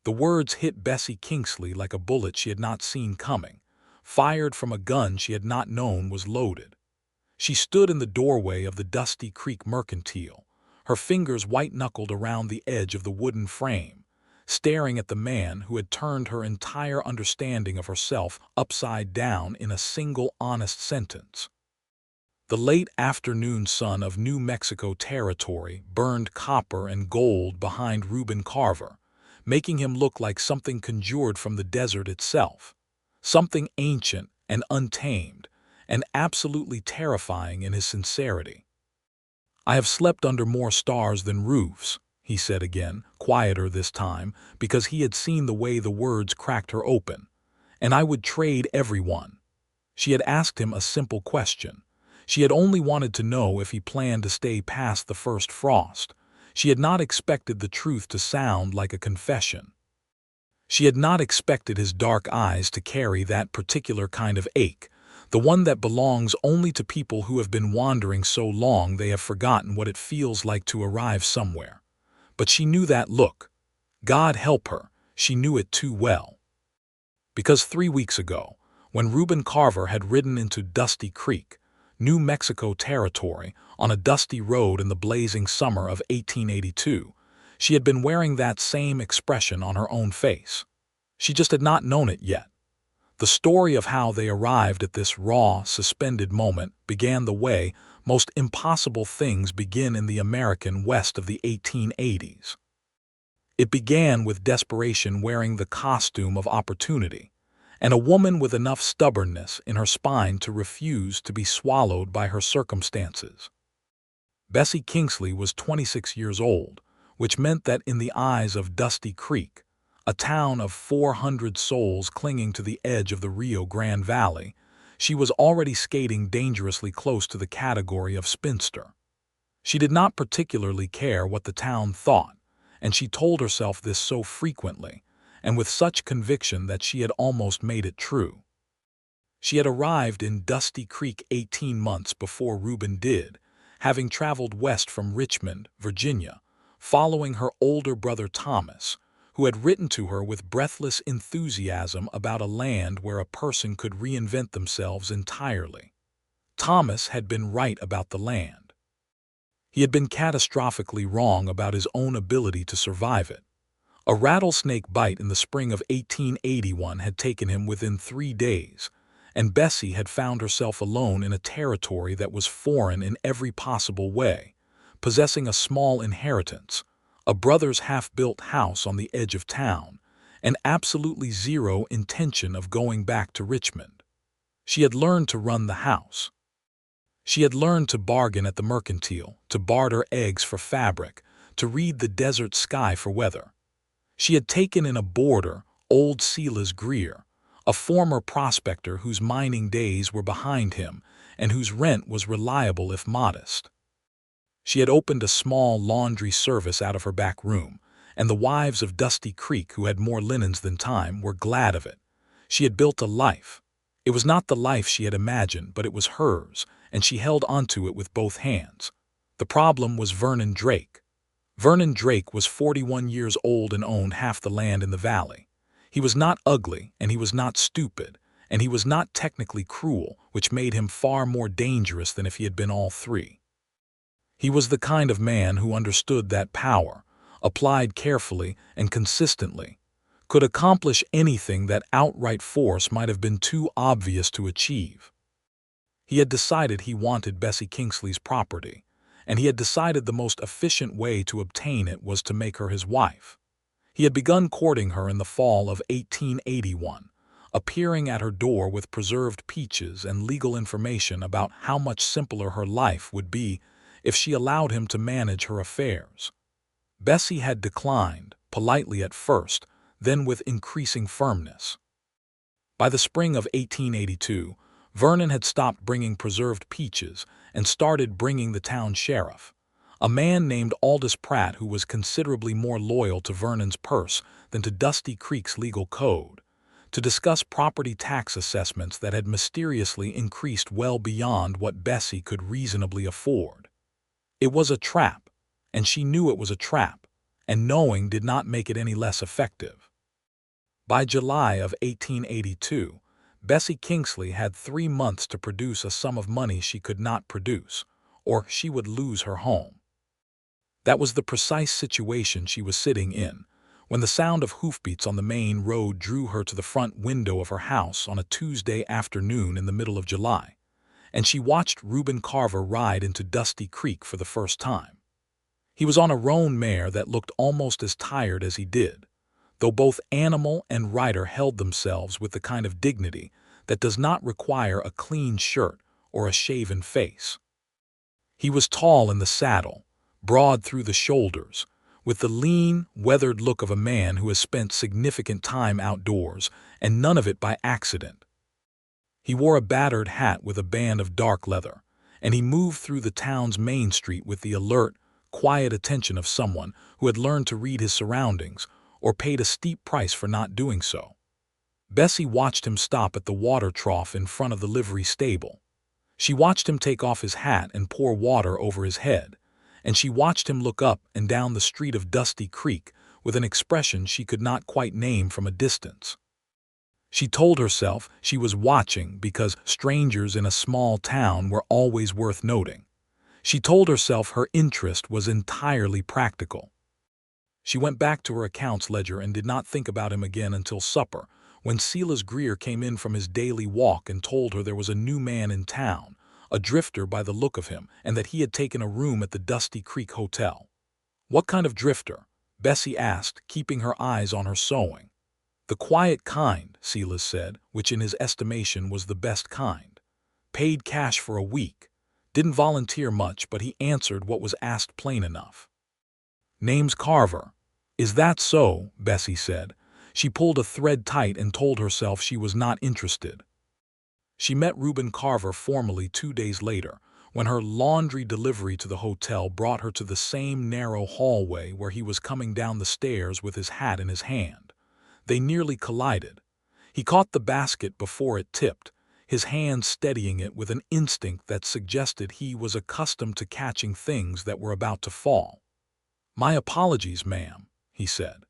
The words hit Bessie Kingsley like a bullet she had not seen coming, fired from a gun she had not known was loaded. She stood in the doorway of the Dusty Creek Mercantile, her fingers white-knuckled around the edge of the wooden frame, staring at the man who had turned her entire understanding of herself upside down in a single honest sentence. The late afternoon sun of New Mexico Territory burned copper and gold behind Reuben Carver, making him look like something conjured from the desert itself, something ancient and untamed, and absolutely terrifying in his sincerity. "I have slept under more stars than roofs," he said again, quieter this time, because he had seen the way the words cracked her open. "And I would trade every one." She had asked him a simple question. She had only wanted to know if he planned to stay past the first frost. She had not expected the truth to sound like a confession. She had not expected his dark eyes to carry that particular kind of ache, the one that belongs only to people who have been wandering so long they have forgotten what it feels like to arrive somewhere. But she knew that look. God help her, she knew it too well. Because 3 weeks ago, when Reuben Carver had ridden into Dusty Creek, New Mexico Territory, on a dusty road in the blazing summer of 1882, she had been wearing that same expression on her own face. She just had not known it yet. The story of how they arrived at this raw, suspended moment began the way most impossible things begin in the American West of the 1880s. It began with desperation wearing the costume of opportunity, and a woman with enough stubbornness in her spine to refuse to be swallowed by her circumstances. Bessie Kingsley was 26 years old, which meant that in the eyes of Dusty Creek, a town of 400 souls clinging to the edge of the Rio Grande Valley, she was already skating dangerously close to the category of spinster. She did not particularly care what the town thought, and she told herself this so frequently, and with such conviction that she had almost made it true. She had arrived in Dusty Creek 18 months before Reuben did, having traveled west from Richmond, Virginia, following her older brother Thomas, who had written to her with breathless enthusiasm about a land where a person could reinvent themselves entirely. Thomas had been right about the land. He had been catastrophically wrong about his own ability to survive it. A rattlesnake bite in the spring of 1881 had taken him within 3 days, and Bessie had found herself alone in a territory that was foreign in every possible way, possessing a small inheritance, a brother's half-built house on the edge of town, and absolutely zero intention of going back to Richmond. She had learned to run the house. She had learned to bargain at the mercantile, to barter eggs for fabric, to read the desert sky for weather. She had taken in a boarder, old Silas Greer, a former prospector whose mining days were behind him and whose rent was reliable if modest. She had opened a small laundry service out of her back room, and the wives of Dusty Creek, who had more linens than time, were glad of it. She had built a life. It was not the life she had imagined, but it was hers, and she held onto it with both hands. The problem was Vernon Drake. Vernon Drake was 41 years old and owned half the land in the valley. He was not ugly, and he was not stupid, and he was not technically cruel, which made him far more dangerous than if he had been all three. He was the kind of man who understood that power, applied carefully and consistently, could accomplish anything that outright force might have been too obvious to achieve. He had decided he wanted Bessie Kingsley's property, and he had decided the most efficient way to obtain it was to make her his wife. He had begun courting her in the fall of 1881, appearing at her door with preserved peaches and legal information about how much simpler her life would be if she allowed him to manage her affairs. Bessie had declined, politely at first, then with increasing firmness. By the spring of 1882, Vernon had stopped bringing preserved peaches and started bringing the town sheriff, a man named Aldous Pratt, who was considerably more loyal to Vernon's purse than to Dusty Creek's legal code, to discuss property tax assessments that had mysteriously increased well beyond what Bessie could reasonably afford. It was a trap, and she knew it was a trap, and knowing did not make it any less effective. By July of 1882, Bessie Kingsley had 3 months to produce a sum of money she could not produce, or she would lose her home. That was the precise situation she was sitting in, when the sound of hoofbeats on the main road drew her to the front window of her house on a Tuesday afternoon in the middle of July, and she watched Reuben Carver ride into Dusty Creek for the first time. He was on a roan mare that looked almost as tired as he did, though both animal and rider held themselves with the kind of dignity that does not require a clean shirt or a shaven face. He was tall in the saddle, broad through the shoulders, with the lean, weathered look of a man who has spent significant time outdoors, and none of it by accident. He wore a battered hat with a band of dark leather, and he moved through the town's main street with the alert, quiet attention of someone who had learned to read his surroundings or paid a steep price for not doing so. Bessie watched him stop at the water trough in front of the livery stable. She watched him take off his hat and pour water over his head, and she watched him look up and down the street of Dusty Creek with an expression she could not quite name from a distance. She told herself she was watching because strangers in a small town were always worth noting. She told herself her interest was entirely practical. She went back to her accounts ledger and did not think about him again until supper, when Silas Greer came in from his daily walk and told her there was a new man in town, a drifter by the look of him, and that he had taken a room at the Dusty Creek Hotel. "What kind of drifter?" Bessie asked, keeping her eyes on her sewing. "The quiet kind," Silas said, which in his estimation was the best kind. "Paid cash for a week. Didn't volunteer much, but he answered what was asked plain enough." "Name's Carver." "Is that so?" Bessie said. She pulled a thread tight and told herself she was not interested. She met Reuben Carver formally 2 days later, when her laundry delivery to the hotel brought her to the same narrow hallway where he was coming down the stairs with his hat in his hand. They nearly collided. He caught the basket before it tipped, his hand steadying it with an instinct that suggested he was accustomed to catching things that were about to fall. "My apologies, ma'am," he said.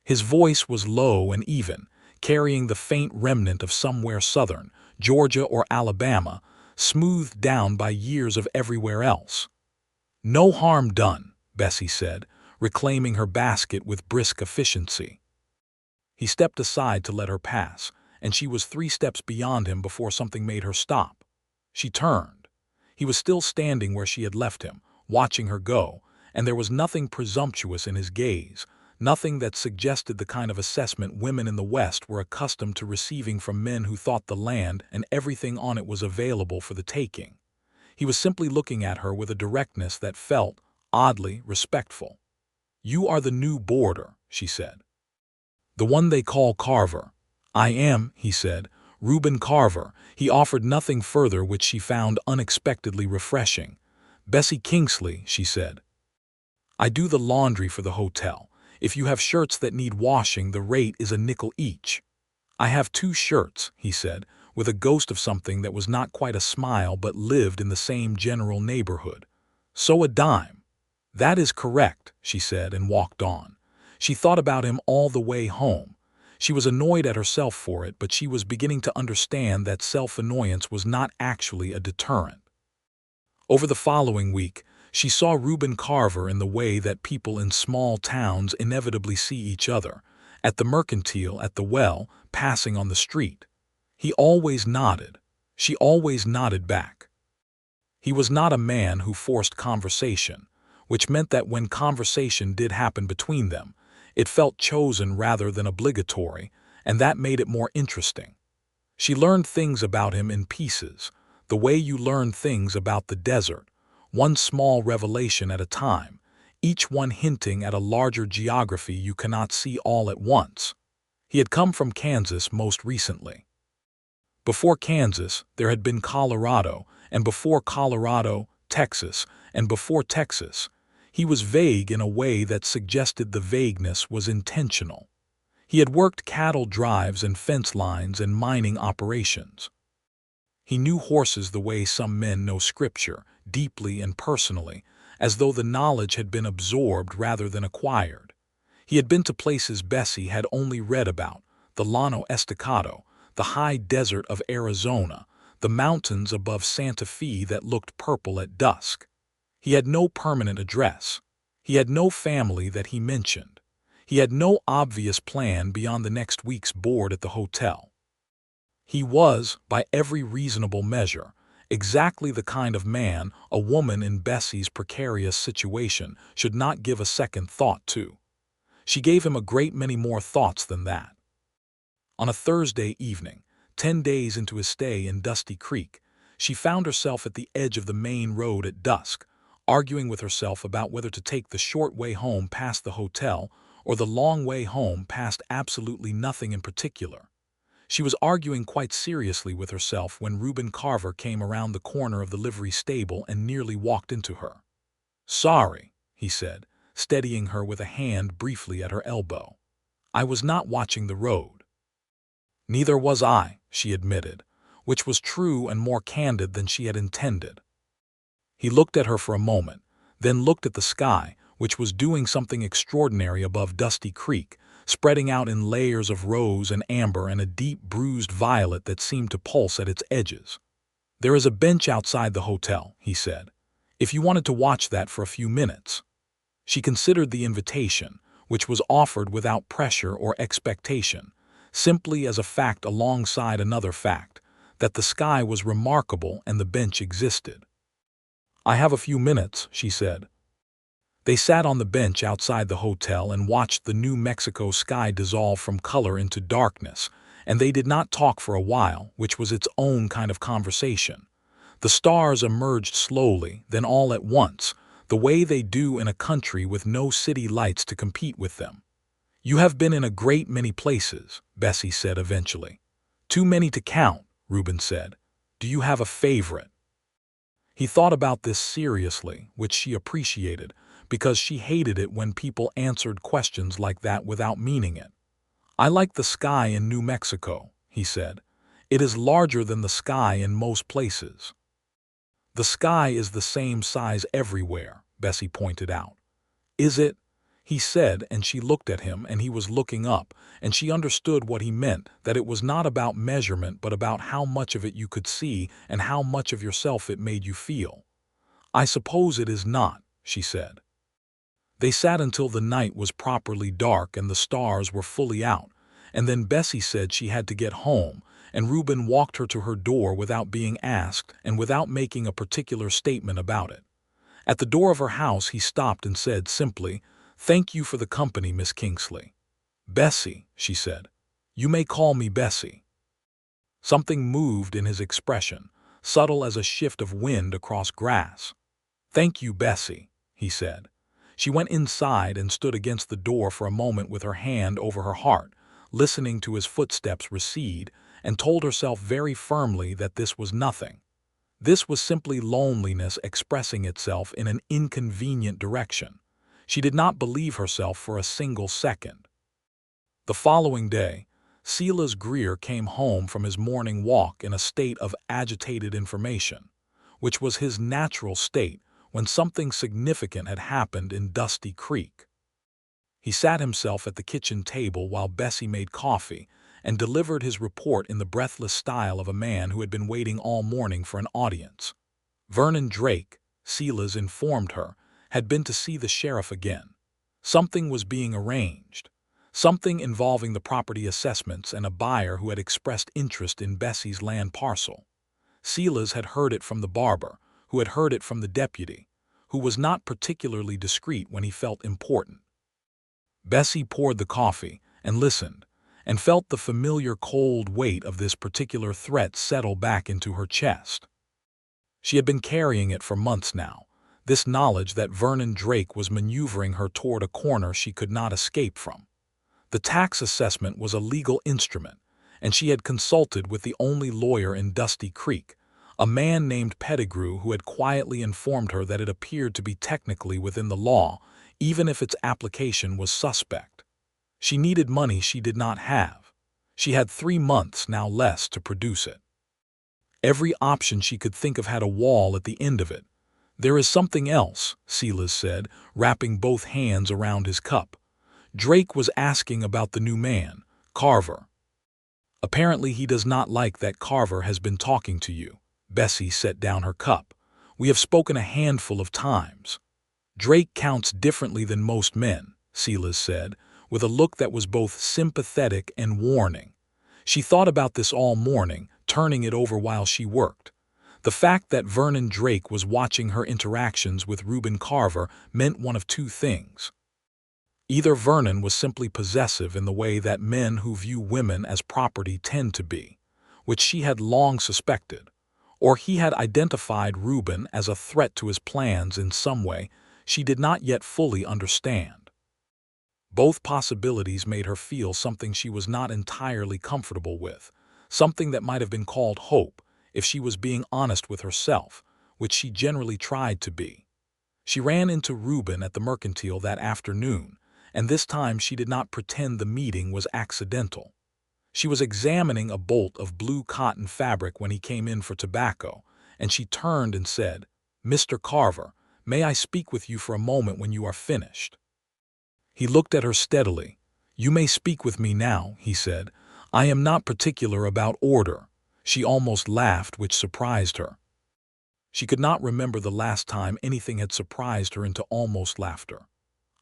His voice was low and even, carrying the faint remnant of somewhere southern, Georgia or Alabama, smoothed down by years of everywhere else. "No harm done," Bessie said, reclaiming her basket with brisk efficiency. He stepped aside to let her pass, and she was 3 steps beyond him before something made her stop. She turned. He was still standing where she had left him, watching her go, and there was nothing presumptuous in his gaze, nothing that suggested the kind of assessment women in the West were accustomed to receiving from men who thought the land and everything on it was available for the taking. He was simply looking at her with a directness that felt, oddly, respectful. "You are the new boarder," she said. "The one they call Carver." "I am," he said, "Reuben Carver." He offered nothing further, which she found unexpectedly refreshing. "Bessie Kingsley," she said. "I do the laundry for the hotel. If you have shirts that need washing, the rate is a nickel each." "I have 2 shirts," he said, with a ghost of something that was not quite a smile but lived in the same general neighborhood. "So a dime." "That is correct," she said, and walked on. She thought about him all the way home. She was annoyed at herself for it, but she was beginning to understand that self-annoyance was not actually a deterrent. Over the following week, she saw Reuben Carver in the way that people in small towns inevitably see each other, at the mercantile, at the well, passing on the street. He always nodded. She always nodded back. He was not a man who forced conversation, which meant that when conversation did happen between them, it felt chosen rather than obligatory, and that made it more interesting. She learned things about him in pieces, the way you learn things about the desert, one small revelation at a time, each one hinting at a larger geography you cannot see all at once. He had come from Kansas most recently. Before Kansas, there had been Colorado, and before Colorado, Texas, and before Texas. He was vague in a way that suggested the vagueness was intentional. He had worked cattle drives and fence lines and mining operations. He knew horses the way some men know scripture, deeply and personally, as though the knowledge had been absorbed rather than acquired. He had been to places Bessie had only read about: the Llano Estacado, the high desert of Arizona, the mountains above Santa Fe that looked purple at dusk. He had no permanent address. He had no family that he mentioned. He had no obvious plan beyond the next week's board at the hotel. He was, by every reasonable measure, exactly the kind of man a woman in Bessie's precarious situation should not give a second thought to. She gave him a great many more thoughts than that. On a Thursday evening, 10 days into his stay in Dusty Creek, she found herself at the edge of the main road at dusk, arguing with herself about whether to take the short way home past the hotel or the long way home past absolutely nothing in particular. She was arguing quite seriously with herself when Reuben Carver came around the corner of the livery stable and nearly walked into her. "Sorry," he said, steadying her with a hand briefly at her elbow. "I was not watching the road." "Neither was I," she admitted, which was true and more candid than she had intended. He looked at her for a moment, then looked at the sky, which was doing something extraordinary above Dusty Creek, spreading out in layers of rose and amber and a deep bruised violet that seemed to pulse at its edges. "There is a bench outside the hotel," he said, "if you wanted to watch that for a few minutes." She considered the invitation, which was offered without pressure or expectation, simply as a fact alongside another fact, that the sky was remarkable and the bench existed. "I have a few minutes," she said. They sat on the bench outside the hotel and watched the New Mexico sky dissolve from color into darkness, and they did not talk for a while, which was its own kind of conversation. The stars emerged slowly, then all at once, the way they do in a country with no city lights to compete with them. "You have been in a great many places," Bessie said eventually. "Too many to count," Reuben said. "Do you have a favorite?" He thought about this seriously, which she appreciated, because she hated it when people answered questions like that without meaning it. "I like the sky in New Mexico," he said. "It is larger than the sky in most places." "The sky is the same size everywhere," Bessie pointed out. "Is it?" he said, and she looked at him, and he was looking up, and she understood what he meant, that it was not about measurement but about how much of it you could see and how much of yourself it made you feel. "I suppose it is not," she said. They sat until the night was properly dark and the stars were fully out, and then Bessie said she had to get home, and Reuben walked her to her door without being asked and without making a particular statement about it. At the door of her house he stopped and said simply, "Thank you for the company, Miss Kingsley." "Bessie," she said. "You may call me Bessie." Something moved in his expression, subtle as a shift of wind across grass. "Thank you, Bessie," he said. She went inside and stood against the door for a moment with her hand over her heart, listening to his footsteps recede, and told herself very firmly that this was nothing. This was simply loneliness expressing itself in an inconvenient direction. She did not believe herself for a single second. The following day, Silas Greer came home from his morning walk in a state of agitated information, which was his natural state when something significant had happened in Dusty Creek. He sat himself at the kitchen table while Bessie made coffee and delivered his report in the breathless style of a man who had been waiting all morning for an audience. Vernon Drake, Silas informed her, had been to see the sheriff again. Something was being arranged. Something involving the property assessments and a buyer who had expressed interest in Bessie's land parcel. Silas had heard it from the barber, who had heard it from the deputy, who was not particularly discreet when he felt important. Bessie poured the coffee and listened, and felt the familiar cold weight of this particular threat settle back into her chest. She had been carrying it for months now, this knowledge that Vernon Drake was maneuvering her toward a corner she could not escape from. The tax assessment was a legal instrument, and she had consulted with the only lawyer in Dusty Creek, a man named Pettigrew, who had quietly informed her that it appeared to be technically within the law, even if its application was suspect. She needed money she did not have. She had 3 months, now less, to produce it. Every option she could think of had a wall at the end of it. "There is something else," Silas said, wrapping both hands around his cup. Drake was asking about the new man, Carver. Apparently he does not like that Carver has been talking to you. Bessie set down her cup. We have spoken a handful of times. Drake counts differently than most men, Silas said, with a look that was both sympathetic and warning. She thought about this all morning, turning it over while she worked. The fact that Vernon Drake was watching her interactions with Reuben Carver meant one of two things. Either Vernon was simply possessive in the way that men who view women as property tend to be, which she had long suspected, or he had identified Reuben as a threat to his plans in some way she did not yet fully understand. Both possibilities made her feel something she was not entirely comfortable with, something that might have been called hope if she was being honest with herself, which she generally tried to be. She ran into Reuben at the Mercantile that afternoon, and this time she did not pretend the meeting was accidental. She was examining a bolt of blue cotton fabric when he came in for tobacco, and she turned and said, "Mr. Carver, may I speak with you for a moment when you are finished?" He looked at her steadily. "You may speak with me now," he said. "I am not particular about order." She almost laughed, which surprised her. She could not remember the last time anything had surprised her into almost laughter.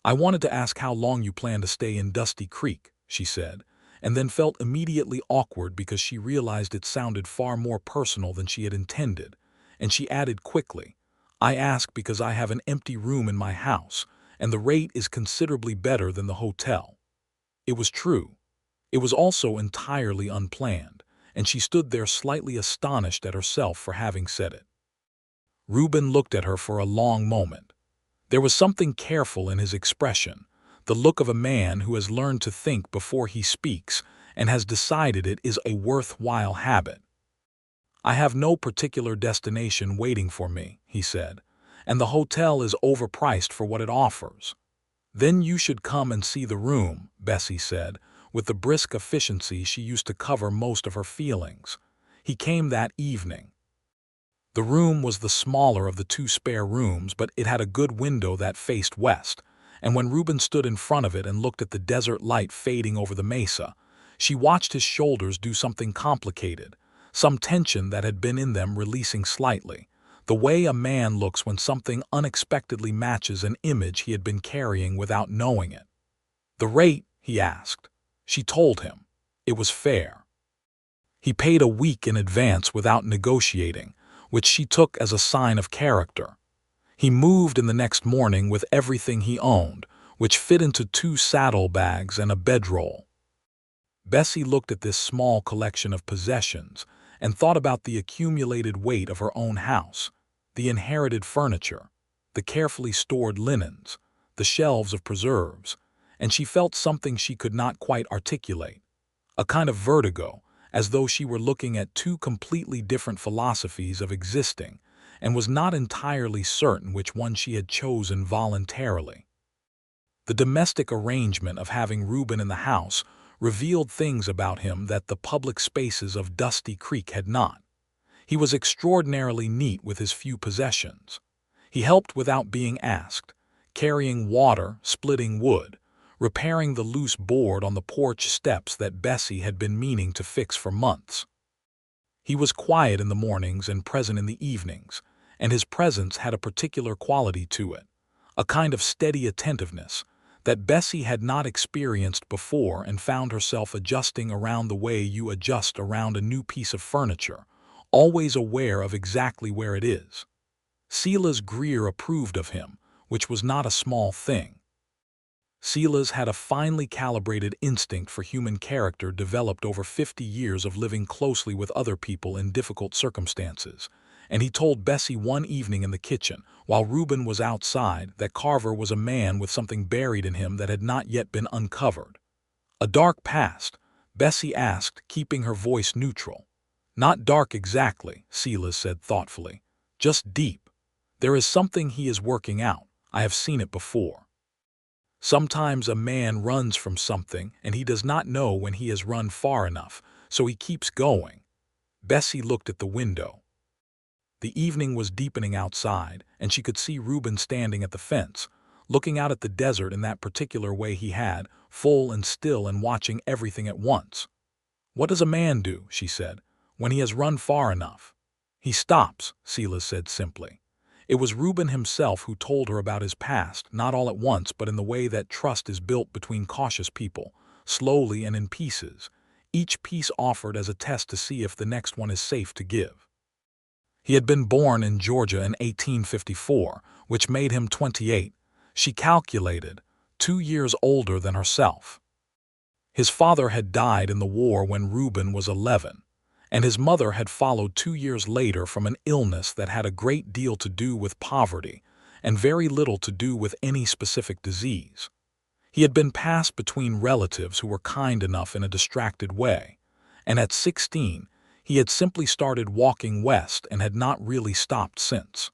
"I wanted to ask how long you plan to stay in Dusty Creek," she said, and then felt immediately awkward because she realized it sounded far more personal than she had intended, and she added quickly, "I ask because I have an empty room in my house, and the rate is considerably better than the hotel." It was true. It was also entirely unplanned, and she stood there slightly astonished at herself for having said it. Reuben looked at her for a long moment. There was something careful in his expression, the look of a man who has learned to think before he speaks and has decided it is a worthwhile habit. "I have no particular destination waiting for me," he said, "and the hotel is overpriced for what it offers." "Then you should come and see the room," Bessie said, with the brisk efficiency she used to cover most of her feelings. He came that evening. The room was the smaller of the two spare rooms, but it had a good window that faced west, and when Reuben stood in front of it and looked at the desert light fading over the mesa, she watched his shoulders do something complicated, some tension that had been in them releasing slightly, the way a man looks when something unexpectedly matches an image he had been carrying without knowing it. "The rate?" he asked. She told him. It was fair. He paid a week in advance without negotiating, which she took as a sign of character. He moved in the next morning with everything he owned, which fit into 2 saddlebags and a bedroll. Bessie looked at this small collection of possessions and thought about the accumulated weight of her own house, the inherited furniture, the carefully stored linens, the shelves of preserves, and she felt something she could not quite articulate, a kind of vertigo, as though she were looking at two completely different philosophies of existing, and was not entirely certain which one she had chosen voluntarily. The domestic arrangement of having Reuben in the house revealed things about him that the public spaces of Dusty Creek had not. He was extraordinarily neat with his few possessions. He helped without being asked, carrying water, splitting wood, repairing the loose board on the porch steps that Bessie had been meaning to fix for months. He was quiet in the mornings and present in the evenings, and his presence had a particular quality to it, a kind of steady attentiveness that Bessie had not experienced before and found herself adjusting around the way you adjust around a new piece of furniture, always aware of exactly where it is. Silas Greer approved of him, which was not a small thing. Silas had a finely calibrated instinct for human character developed over 50 years of living closely with other people in difficult circumstances, and he told Bessie one evening in the kitchen, while Reuben was outside, that Carver was a man with something buried in him that had not yet been uncovered. "A dark past?" Bessie asked, keeping her voice neutral. "Not dark exactly," Silas said thoughtfully. "Just deep. There is something he is working out. I have seen it before. Sometimes a man runs from something and he does not know when he has run far enough, so he keeps going." Bessie looked at the window. The evening was deepening outside, and she could see Reuben standing at the fence, looking out at the desert in that particular way he had full and still and watching everything at once. "What does a man do," she said, "when he has run far enough?" "He stops," Silas said simply. It was Reuben himself who told her about his past, not all at once but in the way that trust is built between cautious people, slowly and in pieces, each piece offered as a test to see if the next one is safe to give. He had been born in Georgia in 1854, which made him 28. She calculated, 2 years older than herself. His father had died in the war when Reuben was 11, and his mother had followed 2 years later from an illness that had a great deal to do with poverty and very little to do with any specific disease. He had been passed between relatives who were kind enough in a distracted way, and at 16, he had simply started walking west and had not really stopped since.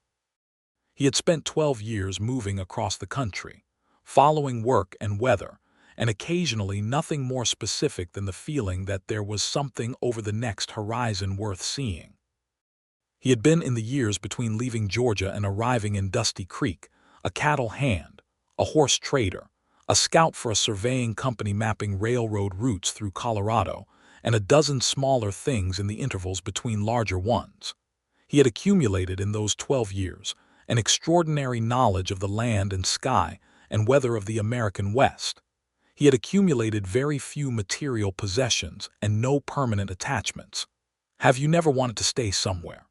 He had spent 12 years moving across the country, following work and weather, and occasionally nothing more specific than the feeling that there was something over the next horizon worth seeing. He had been in the years between leaving Georgia and arriving in Dusty Creek, a cattle hand, a horse trader, a scout for a surveying company mapping railroad routes through Colorado, and a dozen smaller things in the intervals between larger ones. He had accumulated in those 12 years an extraordinary knowledge of the land and sky and weather of the American West. He had accumulated very few material possessions and no permanent attachments. "Have you never wanted to stay somewhere?"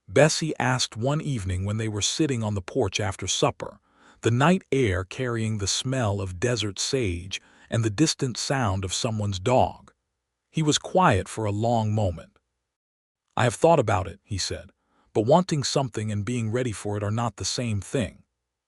Bessie asked one evening when they were sitting on the porch after supper, the night air carrying the smell of desert sage and the distant sound of someone's dog. He was quiet for a long moment. "I have thought about it," he said, "but wanting something and being ready for it are not the same thing."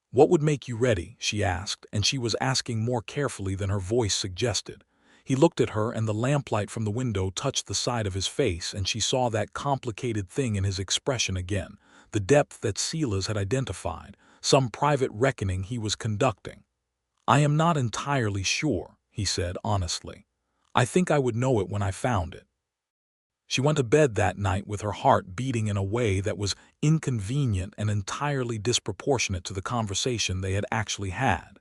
"What would make you ready?" she asked, and she was asking more carefully than her voice suggested. He looked at her, and the lamplight from the window touched the side of his face, and she saw that complicated thing in his expression again, the depth that Silas had identified, some private reckoning he was conducting. "I am not entirely sure," he said honestly. "I think I would know it when I found it." She went to bed that night with her heart beating in a way that was inconvenient and entirely disproportionate to the conversation they had actually had.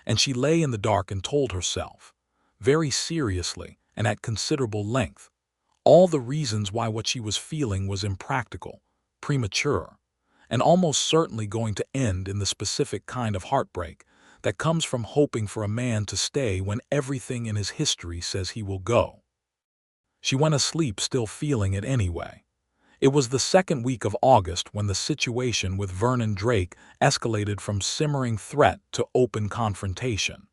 And she lay in the dark and told herself, very seriously and at considerable length, all the reasons why what she was feeling was impractical, premature, and almost certainly going to end in the specific kind of heartbreak that comes from hoping for a man to stay when everything in his history says he will go. She went asleep still feeling it anyway. It was the second week of August when the situation with Vernon Drake escalated from simmering threat to open confrontation.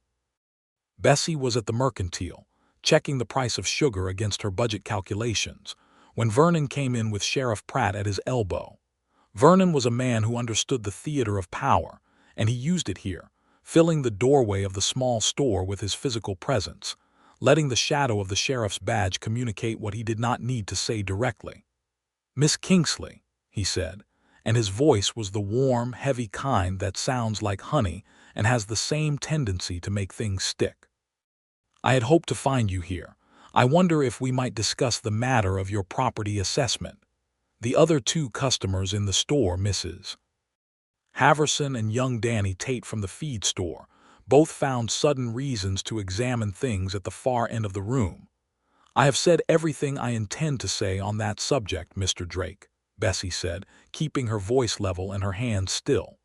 Bessie was at the mercantile, checking the price of sugar against her budget calculations, when Vernon came in with Sheriff Pratt at his elbow. Vernon was a man who understood the theater of power, and he used it here, filling the doorway of the small store with his physical presence, letting the shadow of the sheriff's badge communicate what he did not need to say directly. "Miss Kingsley," he said, and his voice was the warm, heavy kind that sounds like honey and has the same tendency to make things stick. "I had hoped to find you here. I wonder if we might discuss the matter of your property assessment. The other 2 customers in the store, Mrs. Haverson and young Danny Tate from the feed store, both found sudden reasons to examine things at the far end of the room. I have said everything I intend to say on that subject, Mr. Drake," Bessie said, keeping her voice level and her hands still.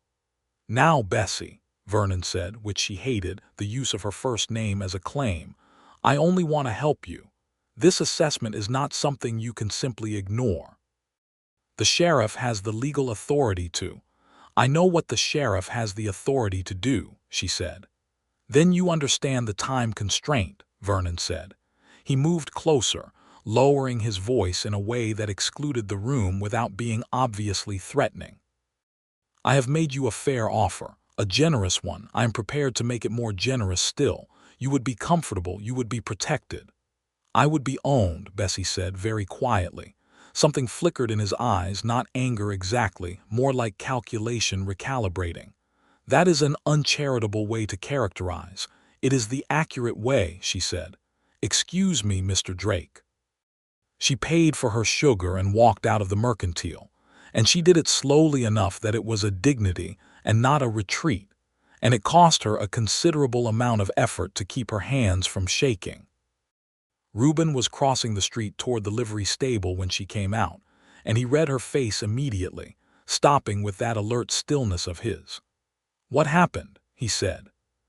"Now, Bessie," Vernon said, which she hated, the use of her first name as a claim, "I only want to help you. This assessment is not something you can simply ignore. The sheriff has the legal authority to—" "I know what the sheriff has the authority to do," she said. "Then you understand the time constraint," Vernon said. He moved closer, lowering his voice in a way that excluded the room without being obviously threatening. "I have made you a fair offer, a generous one. I am prepared to make it more generous still. You would be comfortable, you would be protected." "I would be owned," Bessie said very quietly. Something flickered in his eyes, not anger exactly, more like calculation recalibrating. "That is an uncharitable way to characterize. It is the accurate way," she said. "Excuse me, Mr. Drake." She paid for her sugar and walked out of the mercantile, and she did it slowly enough that it was a dignity and not a retreat, and it cost her a considerable amount of effort to keep her hands from shaking. Reuben was crossing the street toward the livery stable when she came out, and he read her face immediately, stopping with that alert stillness of his. "What happened?" he said.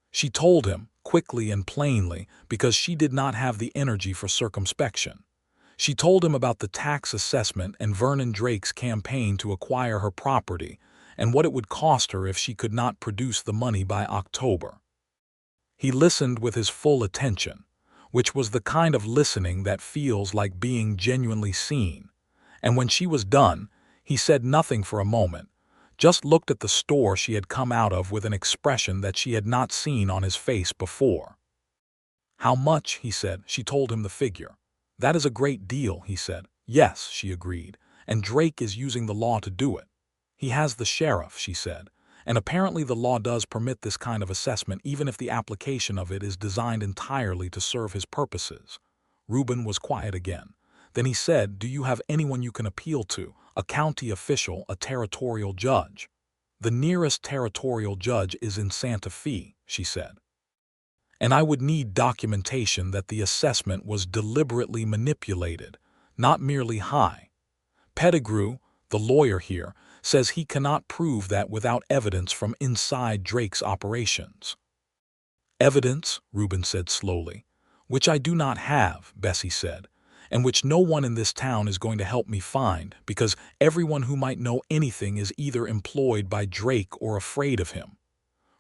She told him, quickly and plainly, because she did not have the energy for circumspection. She told him about the tax assessment and Vernon Drake's campaign to acquire her property, and what it would cost her if she could not produce the money by October. He listened with his full attention, which was the kind of listening that feels like being genuinely seen, and when she was done, he said nothing for a moment, just looked at the store she had come out of with an expression that she had not seen on his face before. "How much?" he said. She told him the figure. "That is a great deal," he said. "Yes," she agreed, "and Drake is using the law to do it. He has the sheriff," she said, "and apparently the law does permit this kind of assessment even if the application of it is designed entirely to serve his purposes." Reuben was quiet again. Then he said, "Do you have anyone you can appeal to? A county official, a territorial judge?" "The nearest territorial judge is in Santa Fe," she said. "And I would need documentation that the assessment was deliberately manipulated, not merely high. Pettigrew, the lawyer here, says he cannot prove that without evidence from inside Drake's operations." "Evidence," Reuben said slowly. "Which I do not have," Bessie said, "and which no one in this town is going to help me find, because everyone who might know anything is either employed by Drake or afraid of him."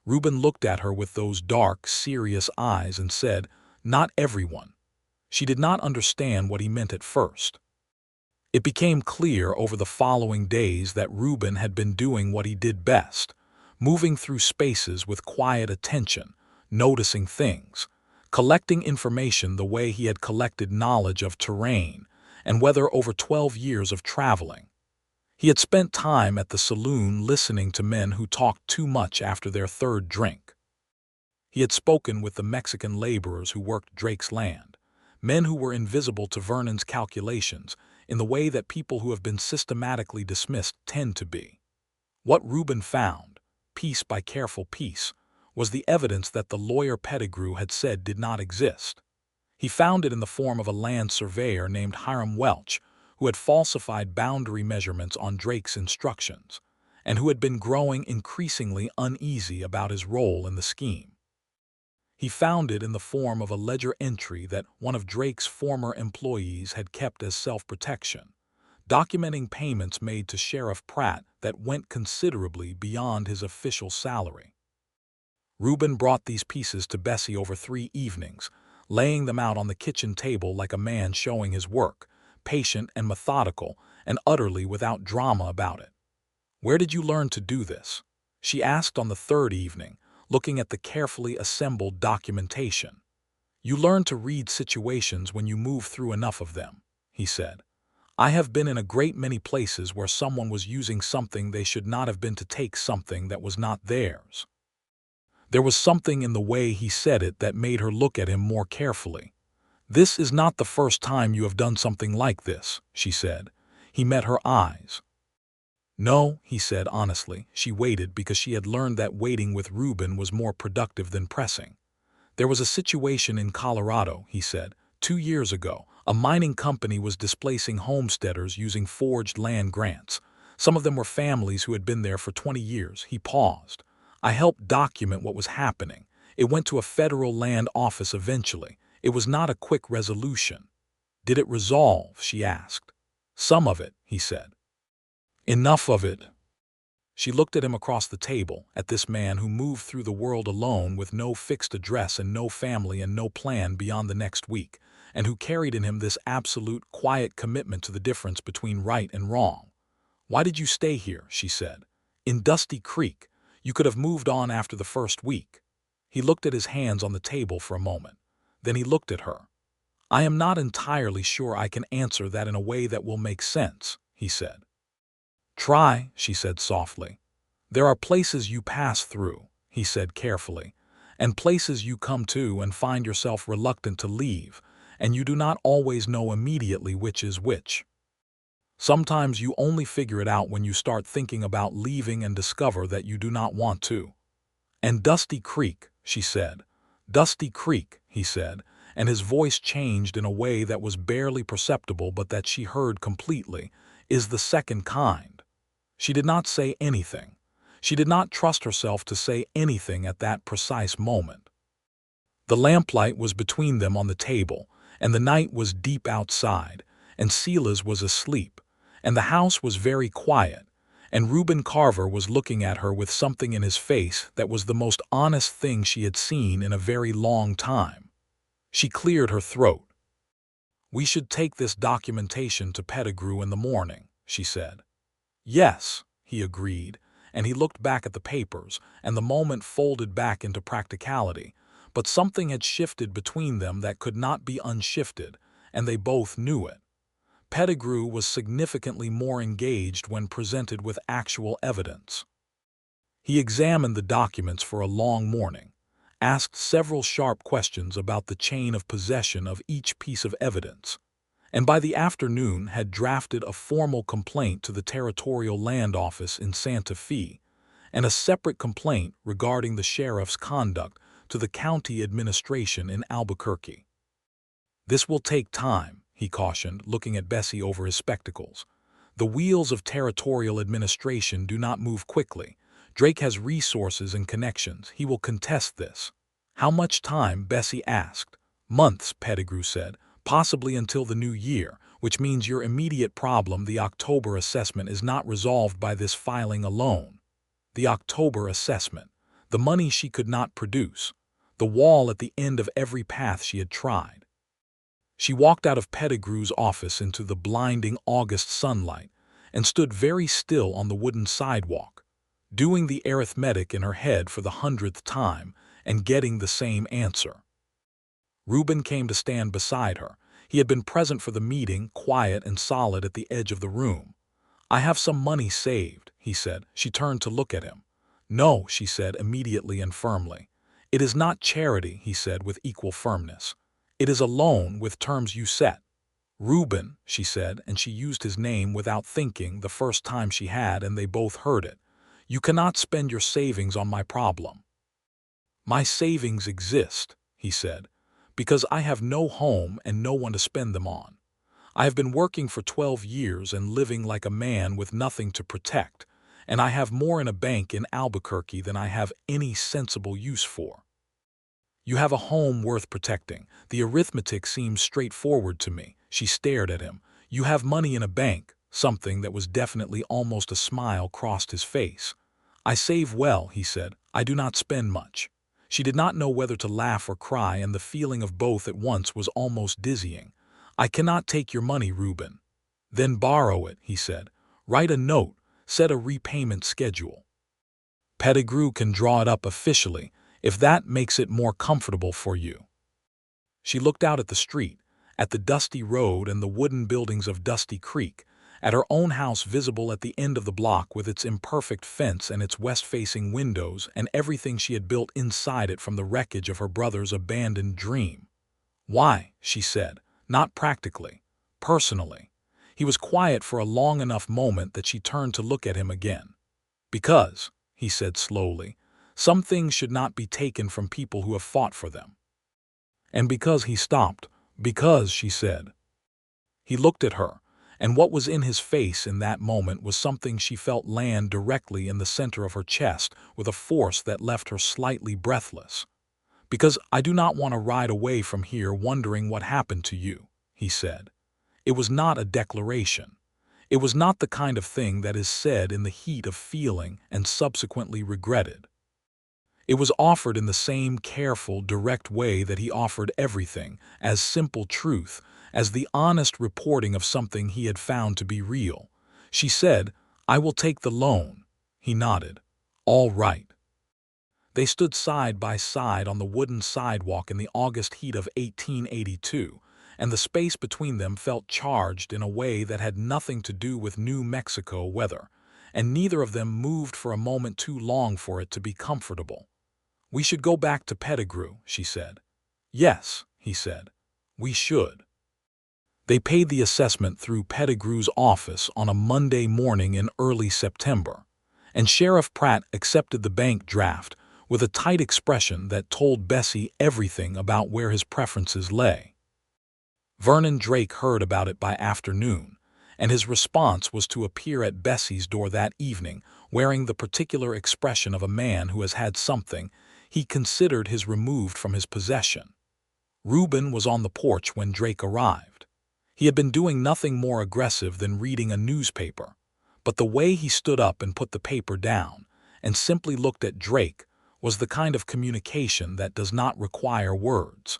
Reuben looked at her with those dark, serious eyes and said, "Not everyone." She did not understand what he meant at first. It became clear over the following days that Reuben had been doing what he did best, moving through spaces with quiet attention, noticing things, collecting information the way he had collected knowledge of terrain and weather over 12 years of traveling. He had spent time at the saloon listening to men who talked too much after their third drink. He had spoken with the Mexican laborers who worked Drake's land, men who were invisible to Vernon's calculations in the way that people who have been systematically dismissed tend to be. What Reuben found, piece by careful piece, was the evidence that the lawyer Pettigrew had said did not exist. He found it in the form of a land surveyor named Hiram Welch, who had falsified boundary measurements on Drake's instructions, and who had been growing increasingly uneasy about his role in the scheme. He found it in the form of a ledger entry that one of Drake's former employees had kept as self-protection, documenting payments made to Sheriff Pratt that went considerably beyond his official salary. Reuben brought these pieces to Bessie over 3 evenings, laying them out on the kitchen table like a man showing his work, patient and methodical, and utterly without drama about it. "Where did you learn to do this?" she asked on the 3rd evening, looking at the carefully assembled documentation. "You learn to read situations when you move through enough of them," he said. "I have been in a great many places where someone was using something they should not have been to take something that was not theirs." There was something in the way he said it that made her look at him more carefully. "This is not the first time you have done something like this," she said. He met her eyes. "No," he said honestly. She waited because she had learned that waiting with Reuben was more productive than pressing. "There was a situation in Colorado," he said. 2 years ago, a mining company was displacing homesteaders using forged land grants. Some of them were families who had been there for 20 years. He paused. "I helped document what was happening. It went to a federal land office eventually. It was not a quick resolution." "Did it resolve?" she asked. "Some of it," he said. "Enough of it." She looked at him across the table, at this man who moved through the world alone with no fixed address and no family and no plan beyond the next week, and who carried in him this absolute, quiet commitment to the difference between right and wrong. "Why did you stay here?" she said. "In Dusty Creek. You could have moved on after the first week." He looked at his hands on the table for a moment. Then he looked at her. "I am not entirely sure I can answer that in a way that will make sense," he said. "Try," she said softly. "There are places you pass through," he said carefully, "and places you come to and find yourself reluctant to leave, and you do not always know immediately which is which. Sometimes you only figure it out when you start thinking about leaving and discover that you do not want to. "And Dusty Creek," she said. "Dusty Creek," he said, and his voice changed in a way that was barely perceptible but that she heard completely, "is the second kind." She did not say anything. She did not trust herself to say anything at that precise moment. The lamplight was between them on the table, and the night was deep outside, and Silas was asleep, and the house was very quiet, and Reuben Carver was looking at her with something in his face that was the most honest thing she had seen in a very long time. She cleared her throat. "We should take this documentation to Pettigrew in the morning," she said. "Yes," he agreed, and he looked back at the papers, and the moment folded back into practicality, but something had shifted between them that could not be unshifted, and they both knew it. Pettigrew was significantly more engaged when presented with actual evidence. He examined the documents for a long morning, asked several sharp questions about the chain of possession of each piece of evidence, and by the afternoon had drafted a formal complaint to the Territorial Land Office in Santa Fe, and a separate complaint regarding the sheriff's conduct to the county administration in Albuquerque. "This will take time," he cautioned, looking at Bessie over his spectacles. "The wheels of territorial administration do not move quickly. Drake has resources and connections. He will contest this." "How much time?" Bessie asked. "Months," Pettigrew said, "possibly until the new year, which means your immediate problem, the October assessment, is not resolved by this filing alone." The October assessment. The money she could not produce. The wall at the end of every path she had tried. She walked out of Pettigrew's office into the blinding August sunlight and stood very still on the wooden sidewalk, doing the arithmetic in her head for the 100th time and getting the same answer. Reuben came to stand beside her. He had been present for the meeting, quiet and solid at the edge of the room. "I have some money saved," he said. She turned to look at him. "No," she said immediately and firmly. "It is not charity," he said with equal firmness. "It is a loan with terms you set." "Reuben," she said, and she used his name without thinking the first time she had, and they both heard it. "You cannot spend your savings on my problem." "My savings exist," he said, "because I have no home and no one to spend them on. I have been working for 12 years and living like a man with nothing to protect, and I have more in a bank in Albuquerque than I have any sensible use for." "You have a home worth protecting. The arithmetic seems straightforward to me." She stared at him. "You have money in a bank." Something that was definitely almost a smile crossed his face. "I save well," he said. "I do not spend much." She did not know whether to laugh or cry, and the feeling of both at once was almost dizzying. "I cannot take your money, Reuben." "Then borrow it," he said. "Write a note. Set a repayment schedule. Pettigrew can draw it up officially, if that makes it more comfortable for you." She looked out at the street, at the dusty road and the wooden buildings of Dusty Creek, at her own house visible at the end of the block with its imperfect fence and its west-facing windows and everything she had built inside it from the wreckage of her brother's abandoned dream. "Why?" she said, not practically, personally. He was quiet for a long enough moment that she turned to look at him again. "Because," he said slowly, "some things should not be taken from people who have fought for them." And because he stopped. "Because," she said. He looked at her, and what was in his face in that moment was something she felt land directly in the center of her chest with a force that left her slightly breathless. "Because I do not want to ride away from here wondering what happened to you," he said. It was not a declaration. It was not the kind of thing that is said in the heat of feeling and subsequently regretted. It was offered in the same careful, direct way that he offered everything, as simple truth, as the honest reporting of something he had found to be real. She said, "I will take the loan." He nodded. "All right." They stood side by side on the wooden sidewalk in the August heat of 1882, and the space between them felt charged in a way that had nothing to do with New Mexico weather, and neither of them moved for a moment too long for it to be comfortable. "We should go back to Pettigrew," she said. "Yes," he said. "We should." They paid the assessment through Pettigrew's office on a Monday morning in early September, and Sheriff Pratt accepted the bank draft, with a tight expression that told Bessie everything about where his preferences lay. Vernon Drake heard about it by afternoon, and his response was to appear at Bessie's door that evening wearing the particular expression of a man who has had something he considered his removed from his possession. Reuben was on the porch when Drake arrived. He had been doing nothing more aggressive than reading a newspaper, but the way he stood up and put the paper down and simply looked at Drake was the kind of communication that does not require words.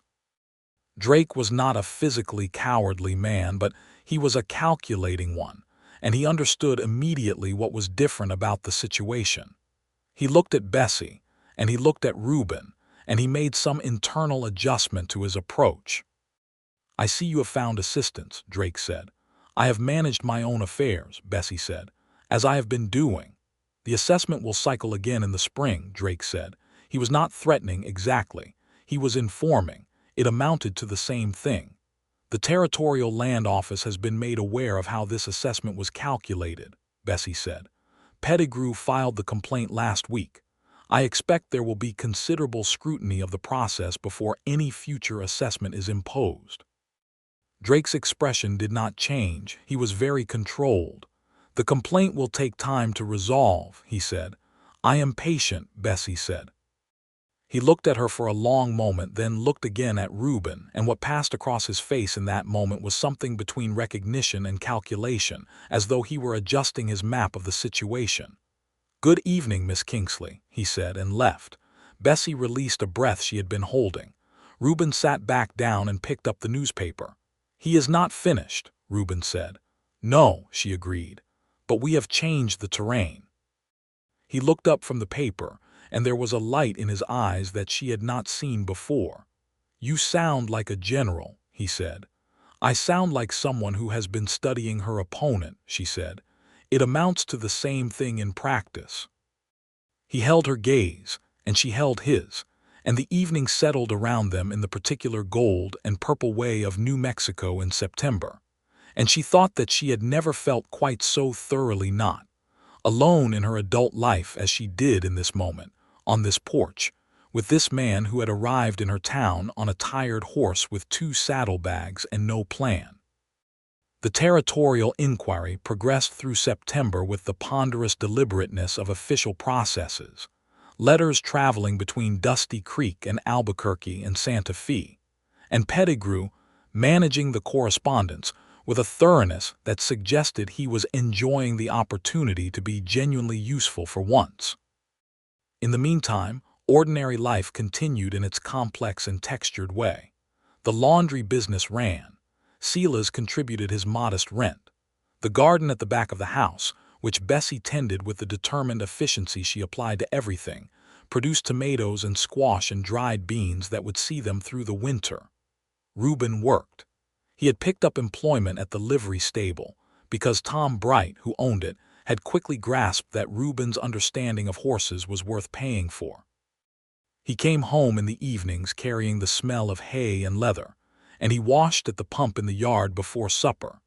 Drake was not a physically cowardly man, but he was a calculating one, and he understood immediately what was different about the situation. He looked at Bessie, and he looked at Reuben, and he made some internal adjustment to his approach. "I see you have found assistance," Drake said. "I have managed my own affairs," Bessie said, "as I have been doing." "The assessment will cycle again in the spring," Drake said. He was not threatening exactly. He was informing. It amounted to the same thing. "The Territorial Land Office has been made aware of how this assessment was calculated," Bessie said. "Pettigrew filed the complaint last week. I expect there will be considerable scrutiny of the process before any future assessment is imposed." Drake's expression did not change. He was very controlled. "The complaint will take time to resolve," he said. "I am patient," Bessie said. He looked at her for a long moment, then looked again at Reuben, and what passed across his face in that moment was something between recognition and calculation, as though he were adjusting his map of the situation. "Good evening, Miss Kingsley," he said, and left. Bessie released a breath she had been holding. Reuben sat back down and picked up the newspaper. "He is not finished," Reuben said. "No," she agreed, "but we have changed the terrain." He looked up from the paper, and there was a light in his eyes that she had not seen before. "You sound like a general," he said. "I sound like someone who has been studying her opponent," she said. "It amounts to the same thing in practice." He held her gaze, and she held his, and the evening settled around them in the particular gold and purple way of New Mexico in September, and she thought that she had never felt quite so thoroughly not alone in her adult life as she did in this moment, on this porch, with this man who had arrived in her town on a tired horse with 2 saddlebags and no plan. The territorial inquiry progressed through September with the ponderous deliberateness of official processes, letters traveling between Dusty Creek and Albuquerque and Santa Fe, and Pettigrew managing the correspondence with a thoroughness that suggested he was enjoying the opportunity to be genuinely useful for once. In the meantime, ordinary life continued in its complex and textured way. The laundry business ran. Silas contributed his modest rent. The garden at the back of the house, which Bessie tended with the determined efficiency she applied to everything, produced tomatoes and squash and dried beans that would see them through the winter. Reuben worked. He had picked up employment at the livery stable because Tom Bright, who owned it, had quickly grasped that Reuben's understanding of horses was worth paying for. He came home in the evenings carrying the smell of hay and leather, and he washed at the pump in the yard before supper,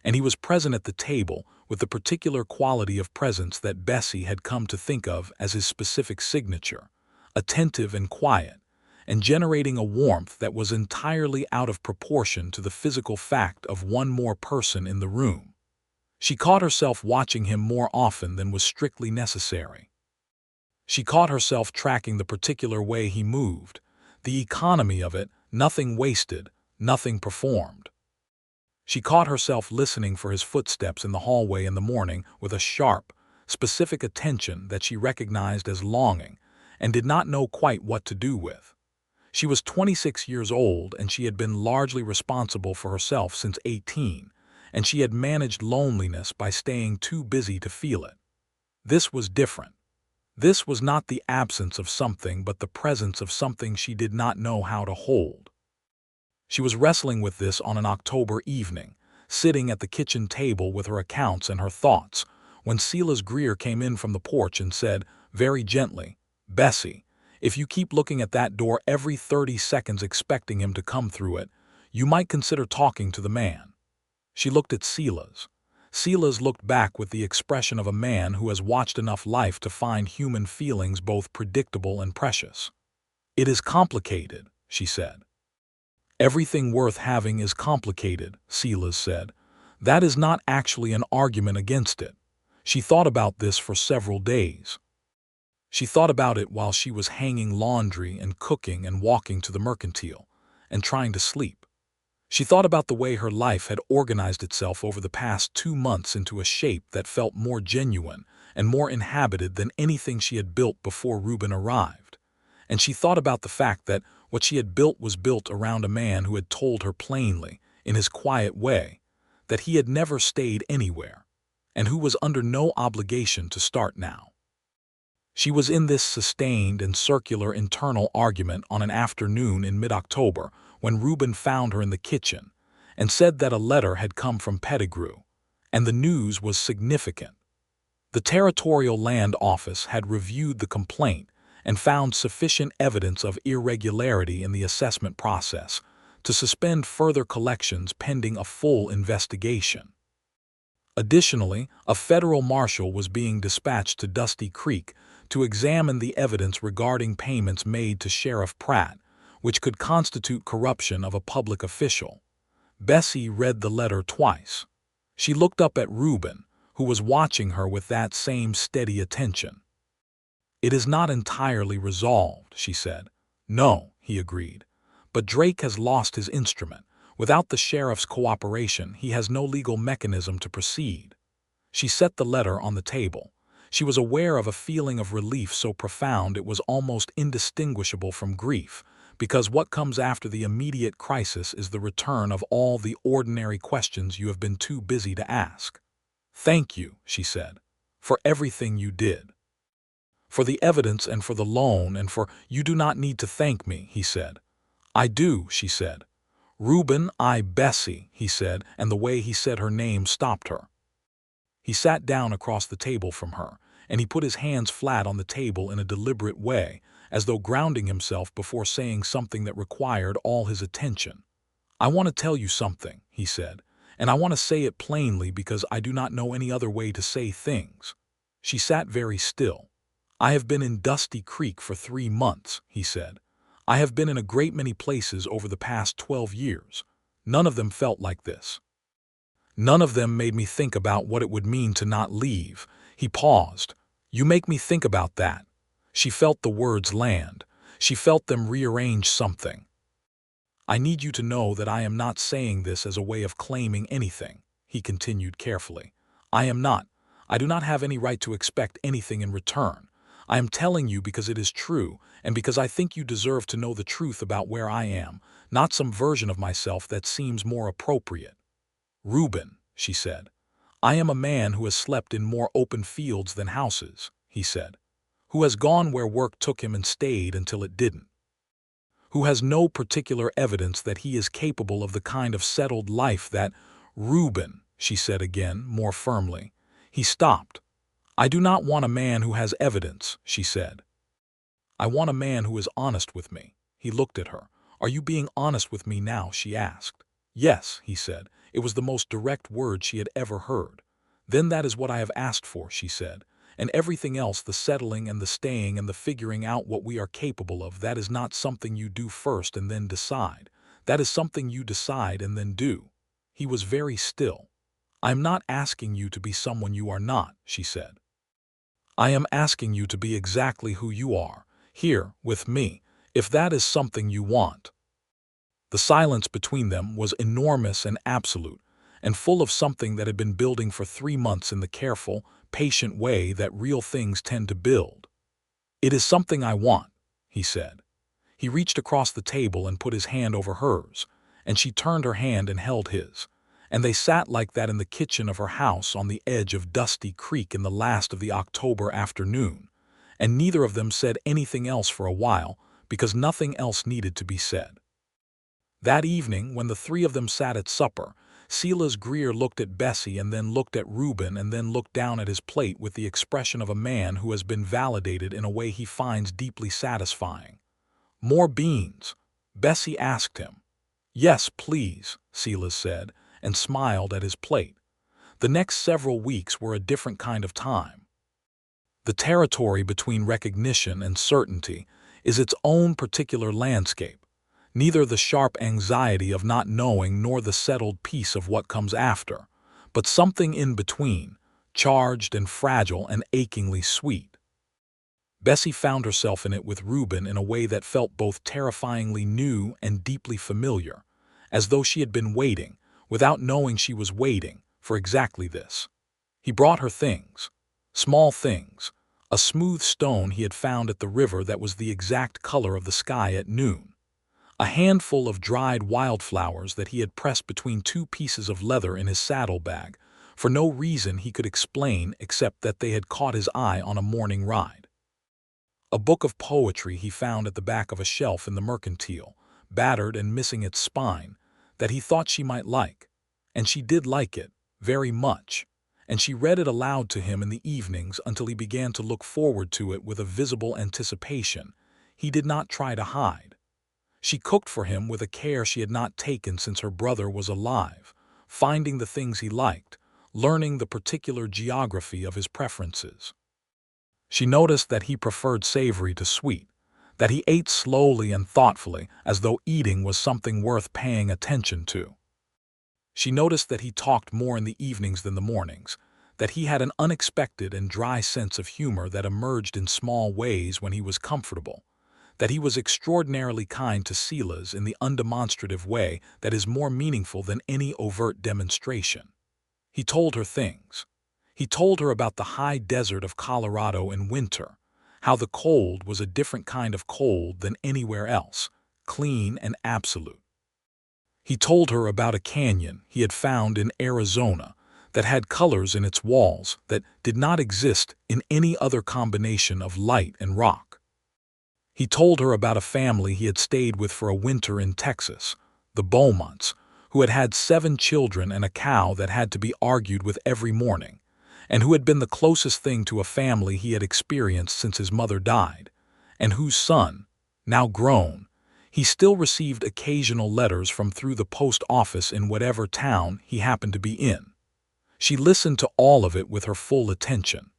and he was present at the table with the particular quality of presence that Bessie had come to think of as his specific signature, attentive and quiet, and generating a warmth that was entirely out of proportion to the physical fact of one more person in the room. She caught herself watching him more often than was strictly necessary. She caught herself tracking the particular way he moved, the economy of it, nothing wasted, nothing performed. She caught herself listening for his footsteps in the hallway in the morning with a sharp, specific attention that she recognized as longing and did not know quite what to do with. She was 26 years old, and she had been largely responsible for herself since 18, and she had managed loneliness by staying too busy to feel it. This was different. This was not the absence of something, but the presence of something she did not know how to hold. She was wrestling with this on an October evening, sitting at the kitchen table with her accounts and her thoughts, when Silas Greer came in from the porch and said, very gently, "Bessie, if you keep looking at that door every 30 seconds expecting him to come through it, you might consider talking to the man." She looked at Silas. Silas looked back with the expression of a man who has watched enough life to find human feelings both predictable and precious. "It is complicated," she said. "Everything worth having is complicated," Silas said. "That is not actually an argument against it." She thought about this for several days. She thought about it while she was hanging laundry and cooking and walking to the mercantile and trying to sleep. She thought about the way her life had organized itself over the past 2 months into a shape that felt more genuine and more inhabited than anything she had built before Reuben arrived. And she thought about the fact that what she had built was built around a man who had told her plainly, in his quiet way, that he had never stayed anywhere, and who was under no obligation to start now. She was in this sustained and circular internal argument on an afternoon in mid-October when Reuben found her in the kitchen and said that a letter had come from Pettigrew, and the news was significant. The Territorial Land Office had reviewed the complaint and found sufficient evidence of irregularity in the assessment process to suspend further collections pending a full investigation. Additionally, a federal marshal was being dispatched to Dusty Creek to examine the evidence regarding payments made to Sheriff Pratt, which could constitute corruption of a public official. Bessie read the letter twice. She looked up at Reuben, who was watching her with that same steady attention. "It is not entirely resolved," she said. "No," he agreed. "But Drake has lost his instrument. Without the sheriff's cooperation, he has no legal mechanism to proceed." She set the letter on the table. She was aware of a feeling of relief so profound it was almost indistinguishable from grief, because what comes after the immediate crisis is the return of all the ordinary questions you have been too busy to ask. "Thank you," she said, "for everything you did. For the evidence and for the loan and for—" "You do not need to thank me," he said. "I do," she said. "Reuben, Bessie," he said, and the way he said her name stopped her. He sat down across the table from her, and he put his hands flat on the table in a deliberate way, as though grounding himself before saying something that required all his attention. "I want to tell you something," he said, "and I want to say it plainly because I do not know any other way to say things." She sat very still. "I have been in Dusty Creek for 3 months," he said. "I have been in a great many places over the past 12 years. None of them felt like this. None of them made me think about what it would mean to not leave." He paused. "You make me think about that." She felt the words land. She felt them rearrange something. "I need you to know that I am not saying this as a way of claiming anything," he continued carefully. "I am not. I do not have any right to expect anything in return. I am telling you because it is true, and because I think you deserve to know the truth about where I am, not some version of myself that seems more appropriate." "Reuben," she said. "I am a man who has slept in more open fields than houses," he said. "Who has gone where work took him and stayed until it didn't. Who has no particular evidence that he is capable of the kind of settled life that—" "Reuben," she said again, more firmly. He stopped. "I do not want a man who has evidence," she said. "I want a man who is honest with me." He looked at her. "Are you being honest with me now?" she asked. "Yes," he said. It was the most direct word she had ever heard. "Then that is what I have asked for," she said. "And everything else, the settling and the staying and the figuring out what we are capable of, that is not something you do first and then decide. That is something you decide and then do." He was very still. "I am not asking you to be someone you are not," she said. "I am asking you to be exactly who you are, here, with me, if that is something you want." The silence between them was enormous and absolute, and full of something that had been building for 3 months in the careful, patient way that real things tend to build. "It is something I want," he said. He reached across the table and put his hand over hers, and she turned her hand and held his, and they sat like that in the kitchen of her house on the edge of Dusty Creek in the last of the October afternoon, and neither of them said anything else for a while because nothing else needed to be said. That evening, when the 3 of them sat at supper, Silas Greer looked at Bessie and then looked at Reuben and then looked down at his plate with the expression of a man who has been validated in a way he finds deeply satisfying. "More beans?" Bessie asked him. "Yes, please," Silas said, and smiled at his plate. The next several weeks were a different kind of time. The territory between recognition and certainty is its own particular landscape, neither the sharp anxiety of not knowing nor the settled peace of what comes after, but something in between, charged and fragile and achingly sweet. Bessie found herself in it with Reuben in a way that felt both terrifyingly new and deeply familiar, as though she had been waiting, without knowing she was waiting, for exactly this. He brought her things, small things, a smooth stone he had found at the river that was the exact color of the sky at noon, a handful of dried wildflowers that he had pressed between two pieces of leather in his saddlebag, for no reason he could explain except that they had caught his eye on a morning ride. A book of poetry he found at the back of a shelf in the mercantile, battered and missing its spine, that he thought she might like, and she did like it, very much, and she read it aloud to him in the evenings until he began to look forward to it with a visible anticipation he did not try to hide. She cooked for him with a care she had not taken since her brother was alive, finding the things he liked, learning the particular geography of his preferences. She noticed that he preferred savory to sweet, that he ate slowly and thoughtfully as though eating was something worth paying attention to. She noticed that he talked more in the evenings than the mornings, that he had an unexpected and dry sense of humor that emerged in small ways when he was comfortable, that he was extraordinarily kind to Silas in the undemonstrative way that is more meaningful than any overt demonstration. He told her things. He told her about the high desert of Colorado in winter, how the cold was a different kind of cold than anywhere else, clean and absolute. He told her about a canyon he had found in Arizona that had colors in its walls that did not exist in any other combination of light and rock. He told her about a family he had stayed with for a winter in Texas, the Beaumonts, who had had 7 children and a cow that had to be argued with every morning, and who had been the closest thing to a family he had experienced since his mother died, and whose son, now grown, he still received occasional letters from through the post office in whatever town he happened to be in. She listened to all of it with her full attention.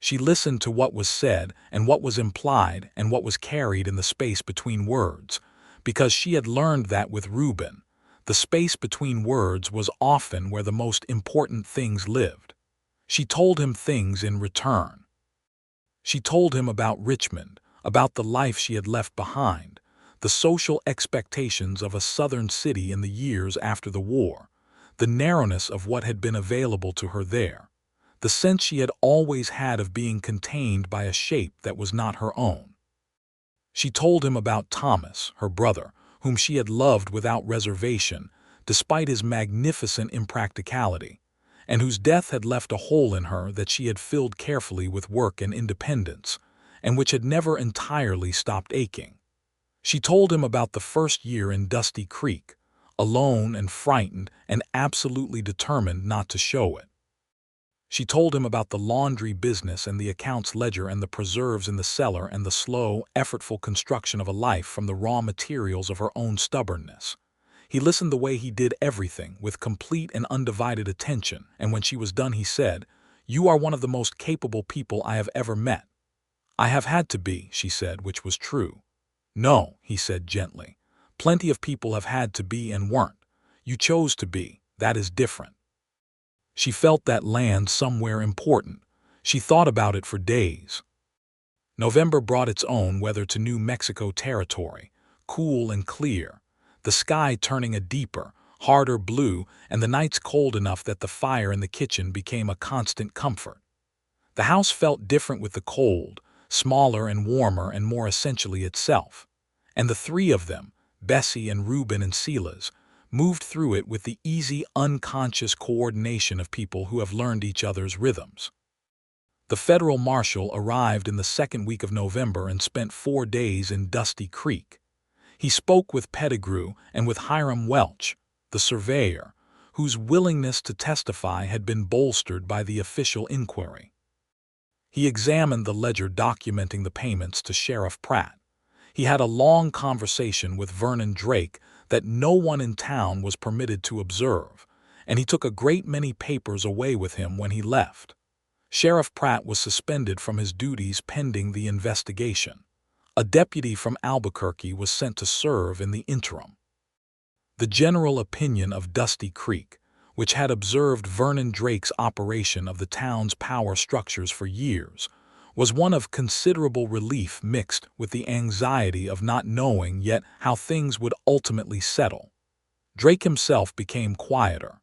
She listened to what was said and what was implied and what was carried in the space between words, because she had learned that with Reuben, the space between words was often where the most important things lived. She told him things in return. She told him about Richmond, about the life she had left behind, the social expectations of a southern city in the years after the war, the narrowness of what had been available to her there, the sense she had always had of being contained by a shape that was not her own. She told him about Thomas, her brother, whom she had loved without reservation, despite his magnificent impracticality, and whose death had left a hole in her that she had filled carefully with work and independence, and which had never entirely stopped aching. She told him about the first year in Dusty Creek, alone and frightened and absolutely determined not to show it. She told him about the laundry business and the accounts ledger and the preserves in the cellar and the slow, effortful construction of a life from the raw materials of her own stubbornness. He listened the way he did everything, with complete and undivided attention, and when she was done he said, "You are one of the most capable people I have ever met." "I have had to be," she said, which was true. "No," he said gently. "Plenty of people have had to be and weren't. You chose to be. That is different." She felt that land somewhere important. She thought about it for days. November brought its own weather to New Mexico territory, cool and clear, the sky turning a deeper, harder blue, and the nights cold enough that the fire in the kitchen became a constant comfort. The house felt different with the cold, smaller and warmer and more essentially itself, and the 3 of them, Bessie and Reuben and Silas, moved through it with the easy, unconscious coordination of people who have learned each other's rhythms. The federal marshal arrived in the second week of November and spent 4 days in Dusty Creek. He spoke with Pettigrew and with Hiram Welch, the surveyor, whose willingness to testify had been bolstered by the official inquiry. He examined the ledger documenting the payments to Sheriff Pratt. He had a long conversation with Vernon Drake that no one in town was permitted to observe, and he took a great many papers away with him when he left. Sheriff Pratt was suspended from his duties pending the investigation. A deputy from Albuquerque was sent to serve in the interim. The general opinion of Dusty Creek, which had observed Vernon Drake's operation of the town's power structures for years, was one of considerable relief mixed with the anxiety of not knowing yet how things would ultimately settle. Drake himself became quieter.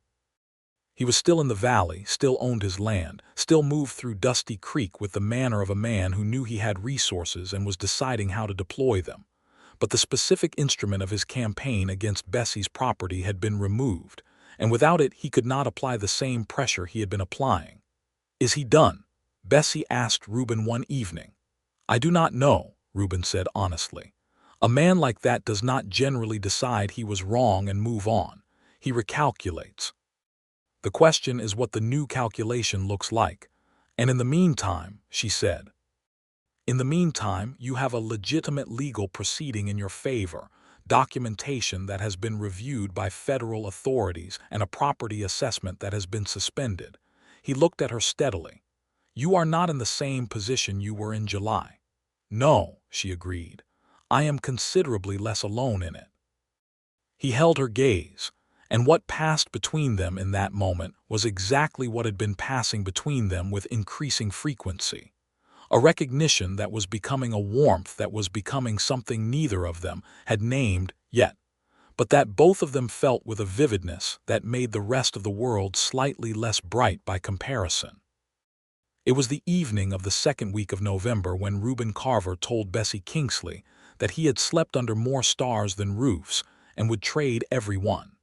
He was still in the valley, still owned his land, still moved through Dusty Creek with the manner of a man who knew he had resources and was deciding how to deploy them. But the specific instrument of his campaign against Bessie's property had been removed, and without it he could not apply the same pressure he had been applying. "Is he done?" Bessie asked Reuben one evening. "I do not know," Reuben said honestly. "A man like that does not generally decide he was wrong and move on. He recalculates. The question is what the new calculation looks like. And in the meantime," she said, "in the meantime, you have a legitimate legal proceeding in your favor, documentation that has been reviewed by federal authorities, and a property assessment that has been suspended." He looked at her steadily. "You are not in the same position you were in July." "No," she agreed. "I am considerably less alone in it." He held her gaze, and what passed between them in that moment was exactly what had been passing between them with increasing frequency. A recognition that was becoming a warmth that was becoming something neither of them had named yet, but that both of them felt with a vividness that made the rest of the world slightly less bright by comparison. It was the evening of the second week of November when Reuben Carver told Bessie Kingsley that he had slept under more stars than roofs and would trade every one.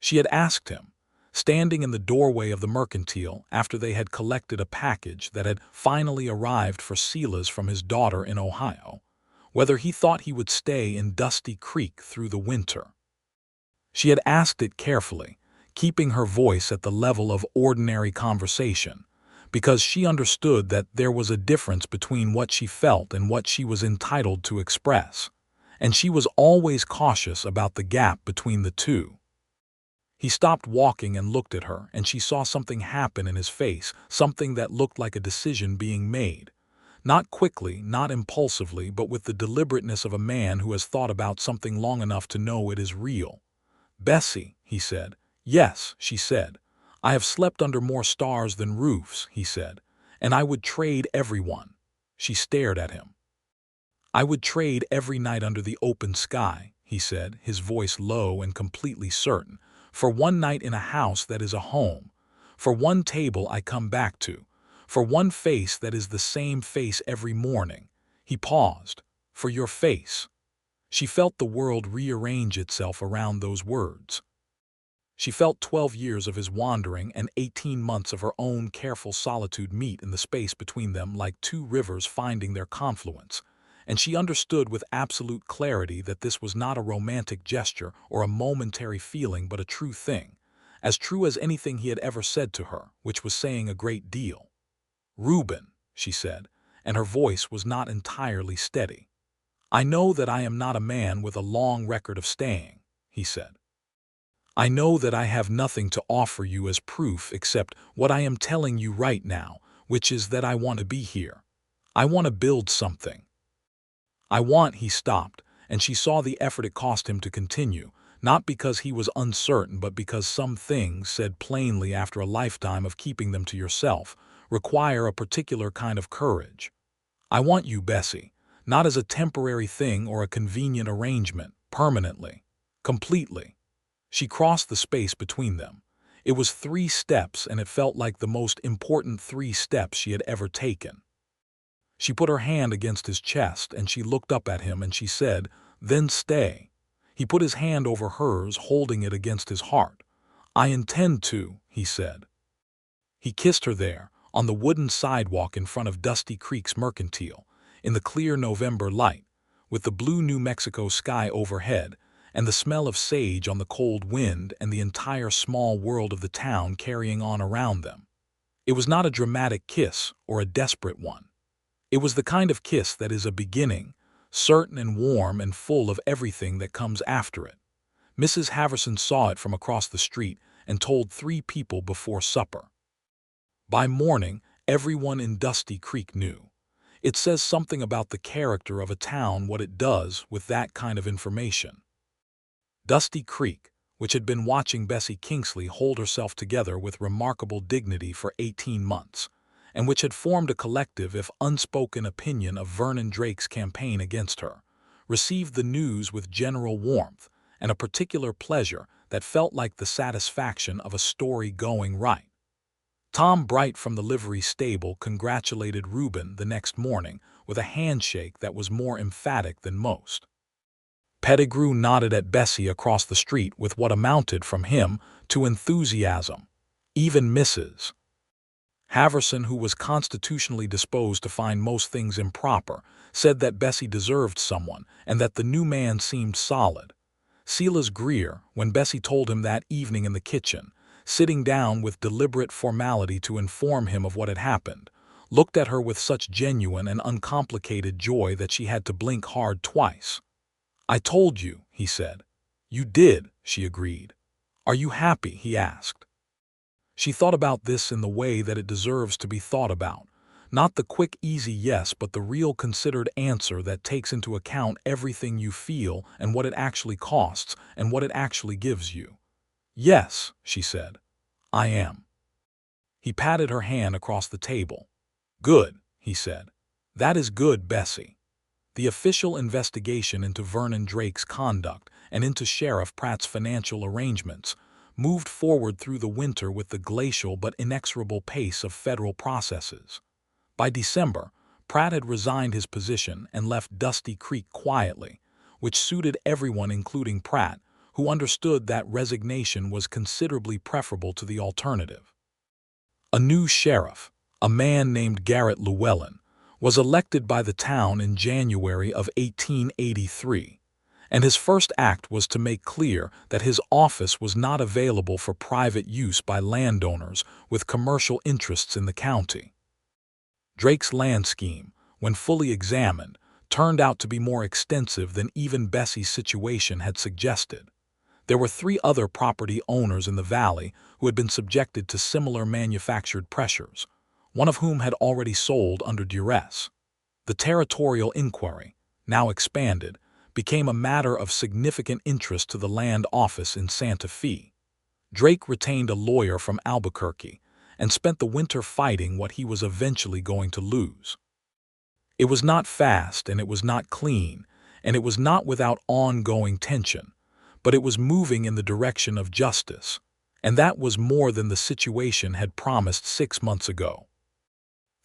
She had asked him, standing in the doorway of the mercantile after they had collected a package that had finally arrived for Silas from his daughter in Ohio, whether he thought he would stay in Dusty Creek through the winter. She had asked it carefully, keeping her voice at the level of ordinary conversation, because she understood that there was a difference between what she felt and what she was entitled to express, and she was always cautious about the gap between the two. He stopped walking and looked at her, and she saw something happen in his face, something that looked like a decision being made. Not quickly, not impulsively, but with the deliberateness of a man who has thought about something long enough to know it is real. "Bessie," he said. "Yes," she said. "I have slept under more stars than roofs," he said, "and I would trade every one." She stared at him. "I would trade every night under the open sky," he said, his voice low and completely certain, "for one night in a house that is a home, for one table I come back to, for one face that is the same face every morning." He paused. "For your face." She felt the world rearrange itself around those words. She felt 12 years of his wandering and 18 months of her own careful solitude meet in the space between them like two rivers finding their confluence, and she understood with absolute clarity that this was not a romantic gesture or a momentary feeling but a true thing, as true as anything he had ever said to her, which was saying a great deal. "Reuben," she said, and her voice was not entirely steady. "I know that I am not a man with a long record of staying," he said. "I know that I have nothing to offer you as proof except what I am telling you right now, which is that I want to be here. I want to build something. I want—" He stopped, and she saw the effort it cost him to continue, not because he was uncertain but because some things, said plainly after a lifetime of keeping them to yourself, require a particular kind of courage. "I want you, Bessie, not as a temporary thing or a convenient arrangement, permanently, completely." She crossed the space between them. It was 3 steps, and it felt like the most important 3 steps she had ever taken. She put her hand against his chest, and she looked up at him, and she said, "Then stay." He put his hand over hers, holding it against his heart. "I intend to," he said. He kissed her there, on the wooden sidewalk in front of Dusty Creek's mercantile, in the clear November light, with the blue New Mexico sky overhead, and the smell of sage on the cold wind, and the entire small world of the town carrying on around them. It was not a dramatic kiss or a desperate one. It was the kind of kiss that is a beginning, certain and warm and full of everything that comes after it. Mrs. Haverson saw it from across the street, and told 3 people before supper. By morning, everyone in Dusty Creek knew. It says something about the character of a town what it does with that kind of information. Dusty Creek, which had been watching Bessie Kingsley hold herself together with remarkable dignity for 18 months, and which had formed a collective if unspoken opinion of Vernon Drake's campaign against her, received the news with general warmth and a particular pleasure that felt like the satisfaction of a story going right. Tom Bright from the livery stable congratulated Reuben the next morning with a handshake that was more emphatic than most. Pettigrew nodded at Bessie across the street with what amounted from him to enthusiasm. Even Mrs. Haverson, who was constitutionally disposed to find most things improper, said that Bessie deserved someone and that the new man seemed solid. Silas Greer, when Bessie told him that evening in the kitchen, sitting down with deliberate formality to inform him of what had happened, looked at her with such genuine and uncomplicated joy that she had to blink hard twice. "I told you," he said. "You did," she agreed. "Are you happy?" he asked. She thought about this in the way that it deserves to be thought about. Not the quick, easy yes, but the real considered answer that takes into account everything you feel and what it actually costs and what it actually gives you. "Yes," she said. "I am." He patted her hand across the table. "Good," he said. "That is good, Bessie." The official investigation into Vernon Drake's conduct and into Sheriff Pratt's financial arrangements moved forward through the winter with the glacial but inexorable pace of federal processes. By December, Pratt had resigned his position and left Dusty Creek quietly, which suited everyone including Pratt, who understood that resignation was considerably preferable to the alternative. A new sheriff, a man named Garrett Llewellyn, was elected by the town in January of 1883, and his first act was to make clear that his office was not available for private use by landowners with commercial interests in the county. Drake's land scheme, when fully examined, turned out to be more extensive than even Bessie's situation had suggested. There were 3 other property owners in the valley who had been subjected to similar manufactured pressures, one of whom had already sold under duress. The territorial inquiry, now expanded, became a matter of significant interest to the land office in Santa Fe. Drake retained a lawyer from Albuquerque and spent the winter fighting what he was eventually going to lose. It was not fast, and it was not clean, and it was not without ongoing tension, but it was moving in the direction of justice, and that was more than the situation had promised 6 months ago.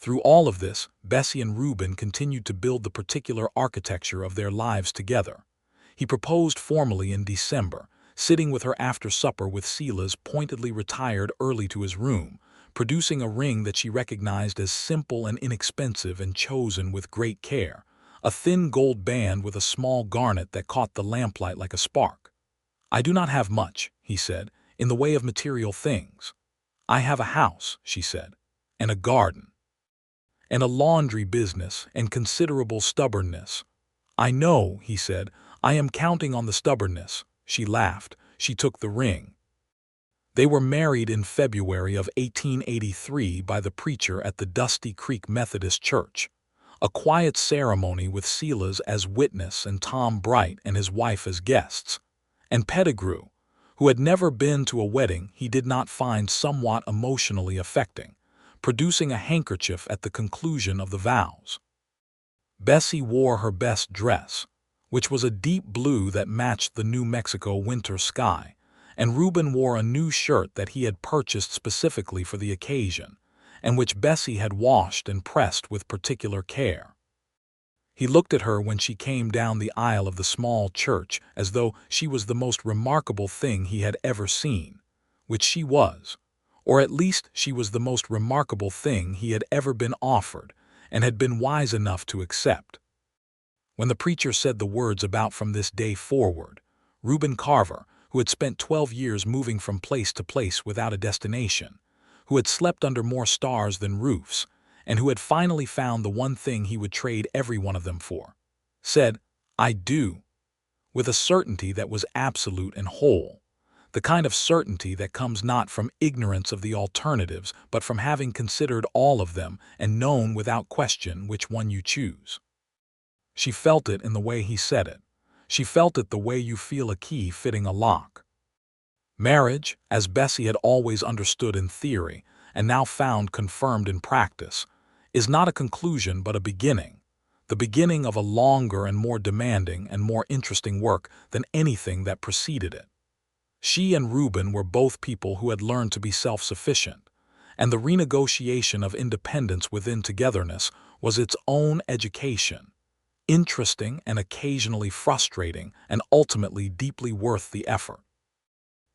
Through all of this, Bessie and Reuben continued to build the particular architecture of their lives together. He proposed formally in December, sitting with her after supper with Silas pointedly retired early to his room, producing a ring that she recognized as simple and inexpensive and chosen with great care, a thin gold band with a small garnet that caught the lamplight like a spark. "I do not have much," he said, "in the way of material things. I have a house," she said, "and a garden, and a laundry business, and considerable stubbornness." "I know," he said. "I am counting on the stubbornness." She laughed. She took the ring. They were married in February of 1883 by the preacher at the Dusty Creek Methodist Church, a quiet ceremony with Silas as witness and Tom Bright and his wife as guests. And Pettigrew, who had never been to a wedding he did not find somewhat emotionally affecting, producing a handkerchief at the conclusion of the vows. Bessie wore her best dress, which was a deep blue that matched the New Mexico winter sky, and Reuben wore a new shirt that he had purchased specifically for the occasion, and which Bessie had washed and pressed with particular care. He looked at her when she came down the aisle of the small church as though she was the most remarkable thing he had ever seen, which she was, or at least she was the most remarkable thing he had ever been offered and had been wise enough to accept. When the preacher said the words about "from this day forward," Reuben Carver, who had spent 12 years moving from place to place without a destination, who had slept under more stars than roofs, and who had finally found the one thing he would trade every one of them for, said, "I do," with a certainty that was absolute and whole. the kind of certainty that comes not from ignorance of the alternatives, but from having considered all of them and known without question which one you choose. She felt it in the way he said it. She felt it the way you feel a key fitting a lock. Marriage, as Bessie had always understood in theory and now found confirmed in practice, is not a conclusion but a beginning, the beginning of a longer and more demanding and more interesting work than anything that preceded it. She and Reuben were both people who had learned to be self-sufficient, and the renegotiation of independence within togetherness was its own education, interesting and occasionally frustrating and ultimately deeply worth the effort.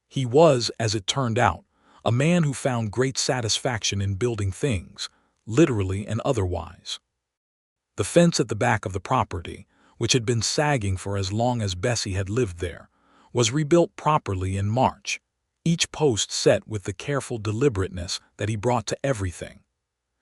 He was, as it turned out, a man who found great satisfaction in building things, literally and otherwise. The fence at the back of the property, which had been sagging for as long as Bessie had lived there, was rebuilt properly in March, each post set with the careful deliberateness that he brought to everything.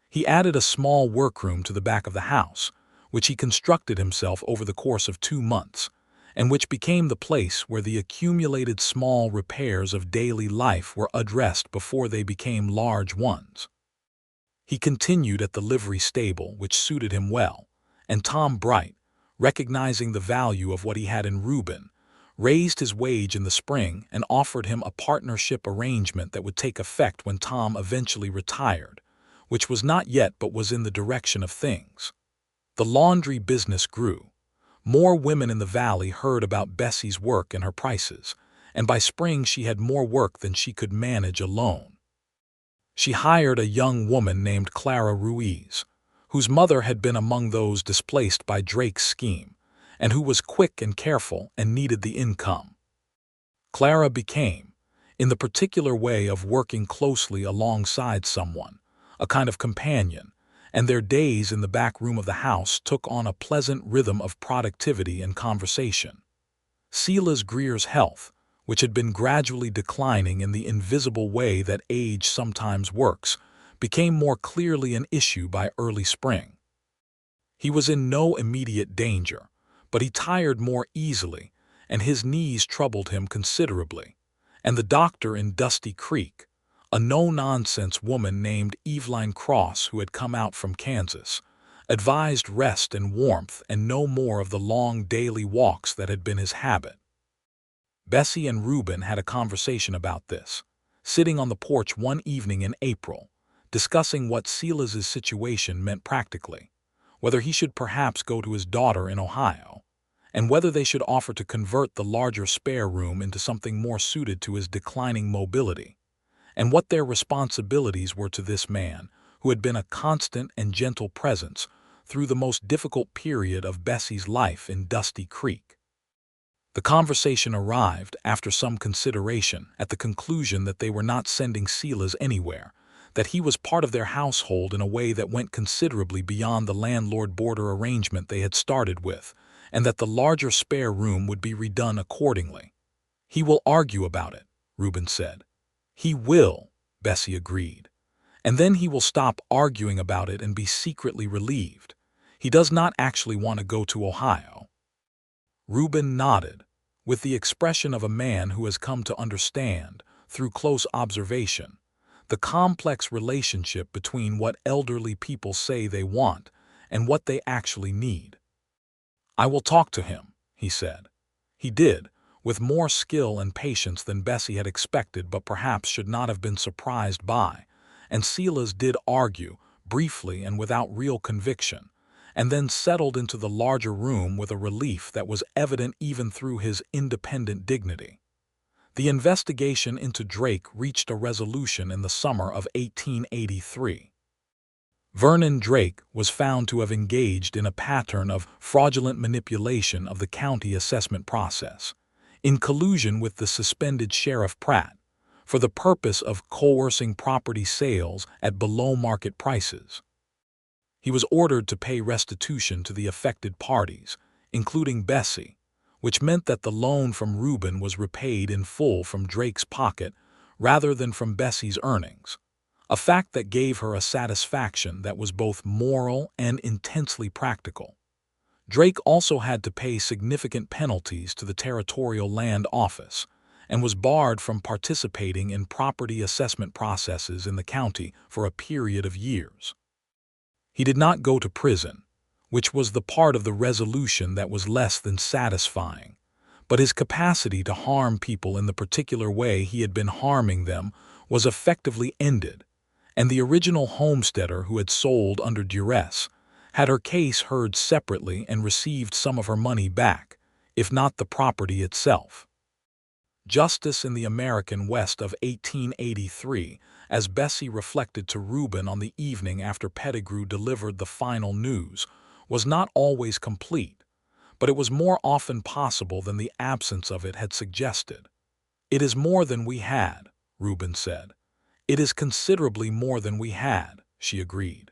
He added a small workroom to the back of the house, which he constructed himself over the course of 2 months, and which became the place where the accumulated small repairs of daily life were addressed before they became large ones. He continued at the livery stable, which suited him well, and Tom Bright, recognizing the value of what he had in Reuben, raised his wage in the spring and offered him a partnership arrangement that would take effect when Tom eventually retired, which was not yet but was in the direction of things. The laundry business grew. More women in the valley heard about Bessie's work and her prices, and by spring she had more work than she could manage alone. She hired a young woman named Clara Ruiz, whose mother had been among those displaced by Drake's scheme, and who was quick and careful and needed the income. Clara became, in the particular way of working closely alongside someone, a kind of companion, and their days in the back room of the house took on a pleasant rhythm of productivity and conversation. Silas Greer's health, which had been gradually declining in the invisible way that age sometimes works, became more clearly an issue by early spring. He was in no immediate danger, but he tired more easily, and his knees troubled him considerably, and the doctor in Dusty Creek, a no-nonsense woman named Eveline Cross who had come out from Kansas, advised rest and warmth and no more of the long daily walks that had been his habit. Bessie and Reuben had a conversation about this, sitting on the porch one evening in April, discussing what Silas's situation meant practically, whether he should perhaps go to his daughter in Ohio, and whether they should offer to convert the larger spare room into something more suited to his declining mobility, and what their responsibilities were to this man who had been a constant and gentle presence through the most difficult period of Bessie's life in Dusty Creek. The conversation arrived, after some consideration, at the conclusion that they were not sending Silas anywhere, that he was part of their household in a way that went considerably beyond the landlord-boarder arrangement they had started with, and that the larger spare room would be redone accordingly. "He will argue about it," Reuben said. "He will," Bessie agreed. "And then he will stop arguing about it and be secretly relieved. He does not actually want to go to Ohio." Reuben nodded, with the expression of a man who has come to understand, through close observation, the complex relationship between what elderly people say they want and what they actually need. "I will talk to him," he said. He did, with more skill and patience than Bessie had expected but perhaps should not have been surprised by, and Silas did argue, briefly and without real conviction, and then settled into the larger room with a relief that was evident even through his independent dignity. The investigation into Drake reached a resolution in the summer of 1883. Vernon Drake was found to have engaged in a pattern of fraudulent manipulation of the county assessment process, in collusion with the suspended Sheriff Pratt, for the purpose of coercing property sales at below-market prices. He was ordered to pay restitution to the affected parties, including Bessie, which meant that the loan from Reuben was repaid in full from Drake's pocket rather than from Bessie's earnings, a fact that gave her a satisfaction that was both moral and intensely practical. Drake also had to pay significant penalties to the Territorial Land Office, and was barred from participating in property assessment processes in the county for a period of years. He did not go to prison, which was the part of the resolution that was less than satisfying, but his capacity to harm people in the particular way he had been harming them was effectively ended, and the original homesteader who had sold under duress had her case heard separately and received some of her money back, if not the property itself. Justice in the American West of 1883, as Bessie reflected to Reuben on the evening after Pettigrew delivered the final news, was not always complete, but it was more often possible than the absence of it had suggested. "It is more than we had," Reuben said. "It is considerably more than we had," she agreed.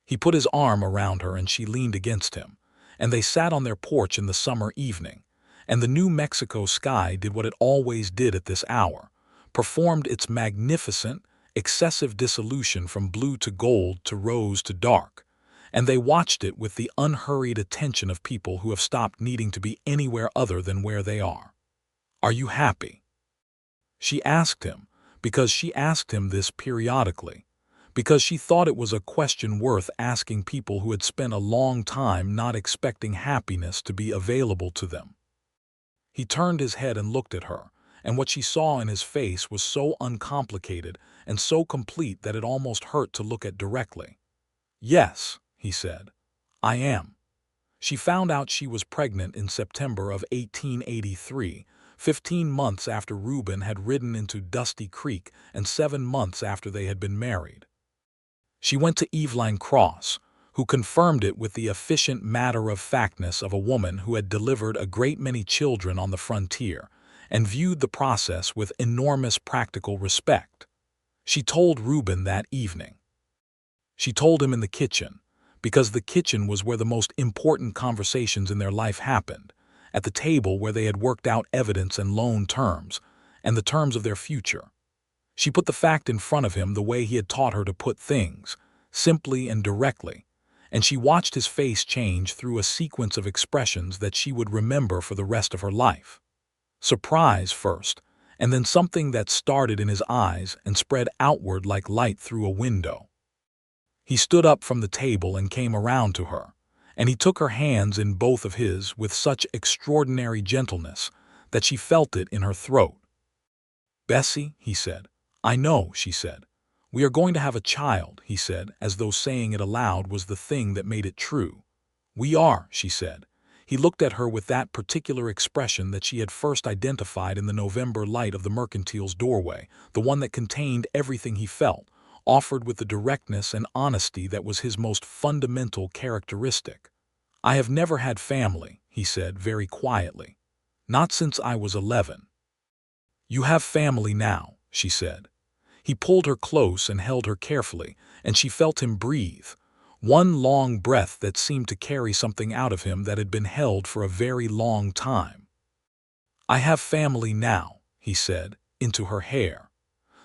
He put his arm around her and she leaned against him, and they sat on their porch in the summer evening, and the New Mexico sky did what it always did at this hour, performed its magnificent, excessive dissolution from blue to gold to rose to dark, and they watched it with the unhurried attention of people who have stopped needing to be anywhere other than where they are. "Are you happy?" She asked him, because she asked him this periodically, because she thought it was a question worth asking people who had spent a long time not expecting happiness to be available to them. He turned his head and looked at her, and what she saw in his face was so uncomplicated and so complete that it almost hurt to look at directly. "Yes," he said, "I am." She found out she was pregnant in September of 1883, 15 months after Reuben had ridden into Dusty Creek and 7 months after they had been married. She went to Eveline Cross, who confirmed it with the efficient matter-of-factness of a woman who had delivered a great many children on the frontier, and viewed the process with enormous practical respect. She told Reuben that evening. She told him in the kitchen, because the kitchen was where the most important conversations in their life happened, at the table where they had worked out evidence and loan terms, and the terms of their future. She put the fact in front of him the way he had taught her to put things, simply and directly, and she watched his face change through a sequence of expressions that she would remember for the rest of her life. Surprise first, and then something that started in his eyes and spread outward like light through a window. He stood up from the table and came around to her, and he took her hands in both of his with such extraordinary gentleness that she felt it in her throat. "Bessie," he said. "I know," she said. "We are going to have a child," he said, as though saying it aloud was the thing that made it true. "We are," she said. He looked at her with that particular expression that she had first identified in the November light of the mercantile's doorway, the one that contained everything he felt, offered with the directness and honesty that was his most fundamental characteristic. "I have never had family," he said very quietly. "Not since I was 11. "You have family now," she said. He pulled her close and held her carefully, and she felt him breathe, one long breath that seemed to carry something out of him that had been held for a very long time. "I have family now," he said, into her hair.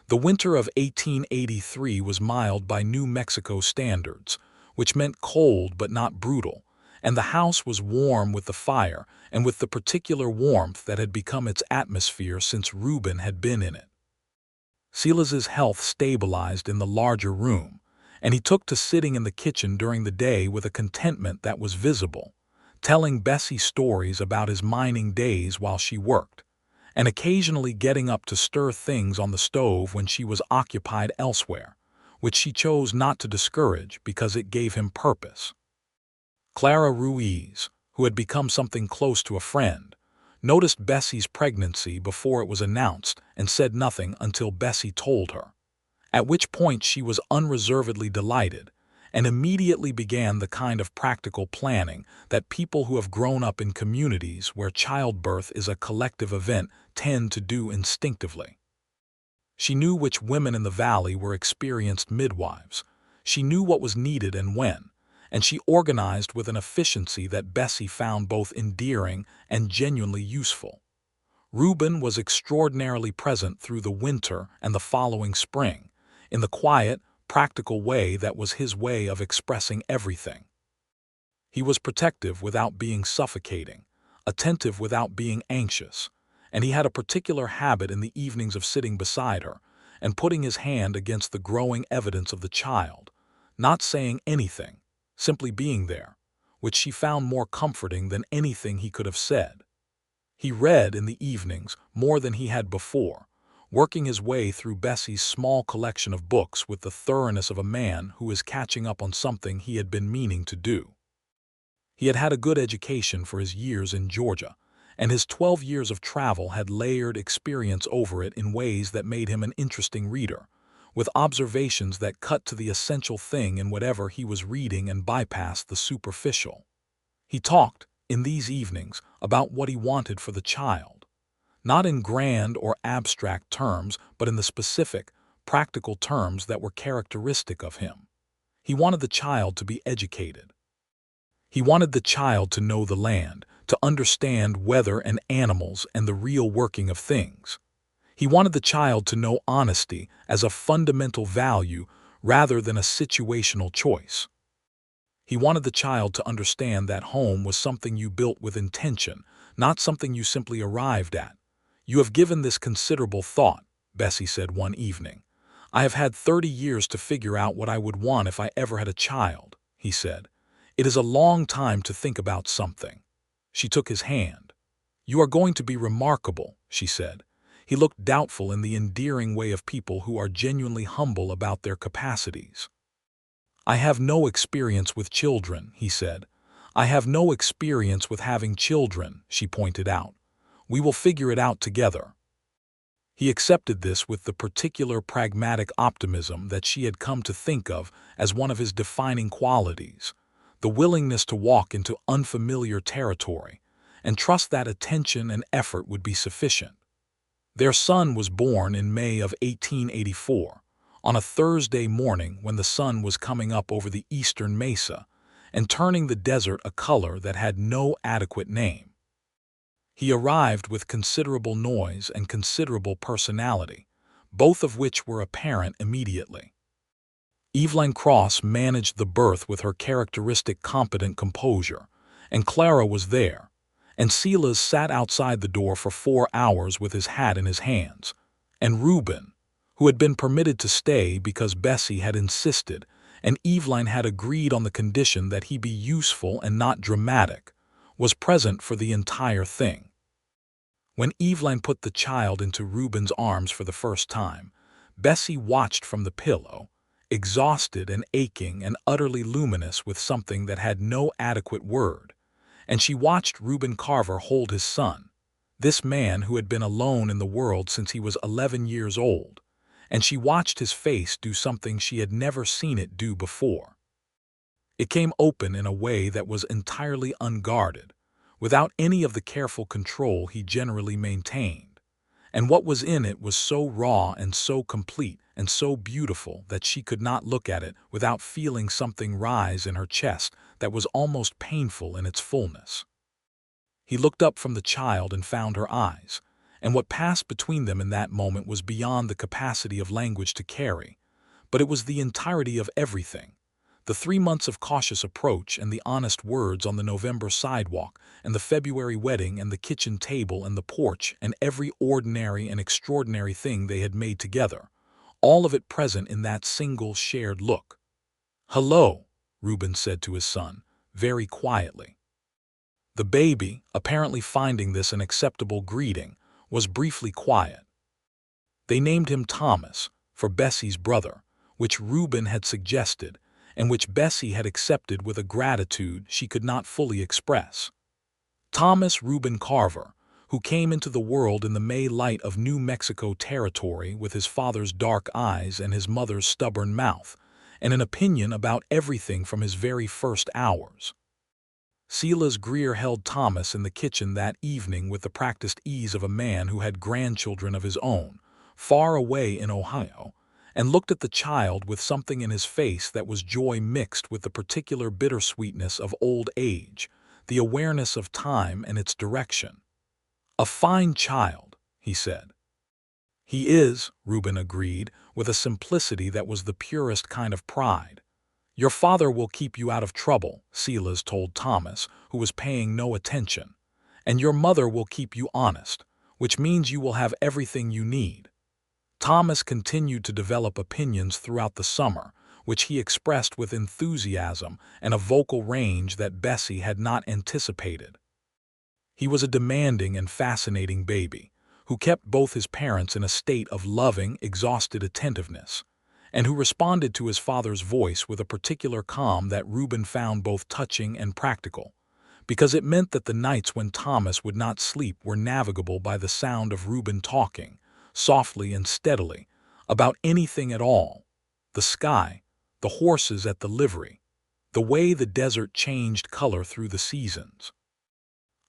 The winter of 1883 was mild by New Mexico standards, which meant cold but not brutal, and the house was warm with the fire and with the particular warmth that had become its atmosphere since Reuben had been in it. Silas's health stabilized in the larger room, and he took to sitting in the kitchen during the day with a contentment that was visible, telling Bessie stories about his mining days while she worked, and occasionally getting up to stir things on the stove when she was occupied elsewhere, which she chose not to discourage because it gave him purpose. Clara Ruiz, who had become something close to a friend, noticed Bessie's pregnancy before it was announced and said nothing until Bessie told her, at which point she was unreservedly delighted and immediately began the kind of practical planning that people who have grown up in communities where childbirth is a collective event tend to do instinctively. She knew which women in the valley were experienced midwives. She knew what was needed and when, and she organized with an efficiency that Bessie found both endearing and genuinely useful. Reuben was extraordinarily present through the winter and the following spring, in the quiet, practical way that was his way of expressing everything. He was protective without being suffocating, attentive without being anxious, and he had a particular habit in the evenings of sitting beside her and putting his hand against the growing evidence of the child, not saying anything, simply being there, which she found more comforting than anything he could have said. He read in the evenings more than he had before, working his way through Bessie's small collection of books with the thoroughness of a man who is catching up on something he had been meaning to do. He had had a good education for his years in Georgia, and his 12 years of travel had layered experience over it in ways that made him an interesting reader, with observations that cut to the essential thing in whatever he was reading and bypassed the superficial. He talked, in these evenings, about what he wanted for the child, not in grand or abstract terms, but in the specific, practical terms that were characteristic of him. He wanted the child to be educated. He wanted the child to know the land, to understand weather and animals and the real working of things. He wanted the child to know honesty as a fundamental value rather than a situational choice. He wanted the child to understand that home was something you built with intention, not something you simply arrived at. "You have given this considerable thought," Bessie said one evening. "I have had 30 years to figure out what I would want if I ever had a child," he said. "It is a long time to think about something." She took his hand. "You are going to be remarkable," she said. He looked doubtful in the endearing way of people who are genuinely humble about their capacities. "I have no experience with children," he said. "I have no experience with having children," she pointed out. "We will figure it out together." He accepted this with the particular pragmatic optimism that she had come to think of as one of his defining qualities, the willingness to walk into unfamiliar territory and trust that attention and effort would be sufficient. Their son was born in May of 1884, on a Thursday morning when the sun was coming up over the eastern mesa and turning the desert a color that had no adequate name. He arrived with considerable noise and considerable personality, both of which were apparent immediately. Evelyn Cross managed the birth with her characteristic competent composure, and Clara was there, and Silas sat outside the door for 4 hours with his hat in his hands, and Reuben, who had been permitted to stay because Bessie had insisted, and Evelyn had agreed on the condition that he be useful and not dramatic, was present for the entire thing. When Evelyn put the child into Reuben's arms for the first time, Bessie watched from the pillow, exhausted and aching and utterly luminous with something that had no adequate word, and she watched Reuben Carver hold his son, this man who had been alone in the world since he was 11 years old, and she watched his face do something she had never seen it do before. It came open in a way that was entirely unguarded, without any of the careful control he generally maintained, and what was in it was so raw and so complete and so beautiful that she could not look at it without feeling something rise in her chest that was almost painful in its fullness. He looked up from the child and found her eyes, and what passed between them in that moment was beyond the capacity of language to carry, but it was the entirety of everything. The 3 months of cautious approach and the honest words on the November sidewalk and the February wedding and the kitchen table and the porch and every ordinary and extraordinary thing they had made together, all of it present in that single shared look. "Hello," Reuben said to his son, very quietly. The baby, apparently finding this an acceptable greeting, was briefly quiet. They named him Thomas, for Bessie's brother, which Reuben had suggested, and which Bessie had accepted with a gratitude she could not fully express. Thomas Reuben Carver, who came into the world in the May light of New Mexico territory with his father's dark eyes and his mother's stubborn mouth, and an opinion about everything from his very first hours. Silas Greer held Thomas in the kitchen that evening with the practiced ease of a man who had grandchildren of his own, far away in Ohio, and looked at the child with something in his face that was joy mixed with the particular bittersweetness of old age, the awareness of time and its direction. "A fine child," he said. "He is," Reuben agreed, with a simplicity that was the purest kind of pride. "Your father will keep you out of trouble," Silas told Thomas, who was paying no attention, "and your mother will keep you honest, which means you will have everything you need. Thomas continued to develop opinions throughout the summer, which he expressed with enthusiasm and a vocal range that Bessie had not anticipated. He was a demanding and fascinating baby, who kept both his parents in a state of loving, exhausted attentiveness, and who responded to his father's voice with a particular calm that Reuben found both touching and practical, because it meant that the nights when Thomas would not sleep were navigable by the sound of Reuben talking, softly and steadily, about anything at all: the sky, the horses at the livery, the way the desert changed color through the seasons.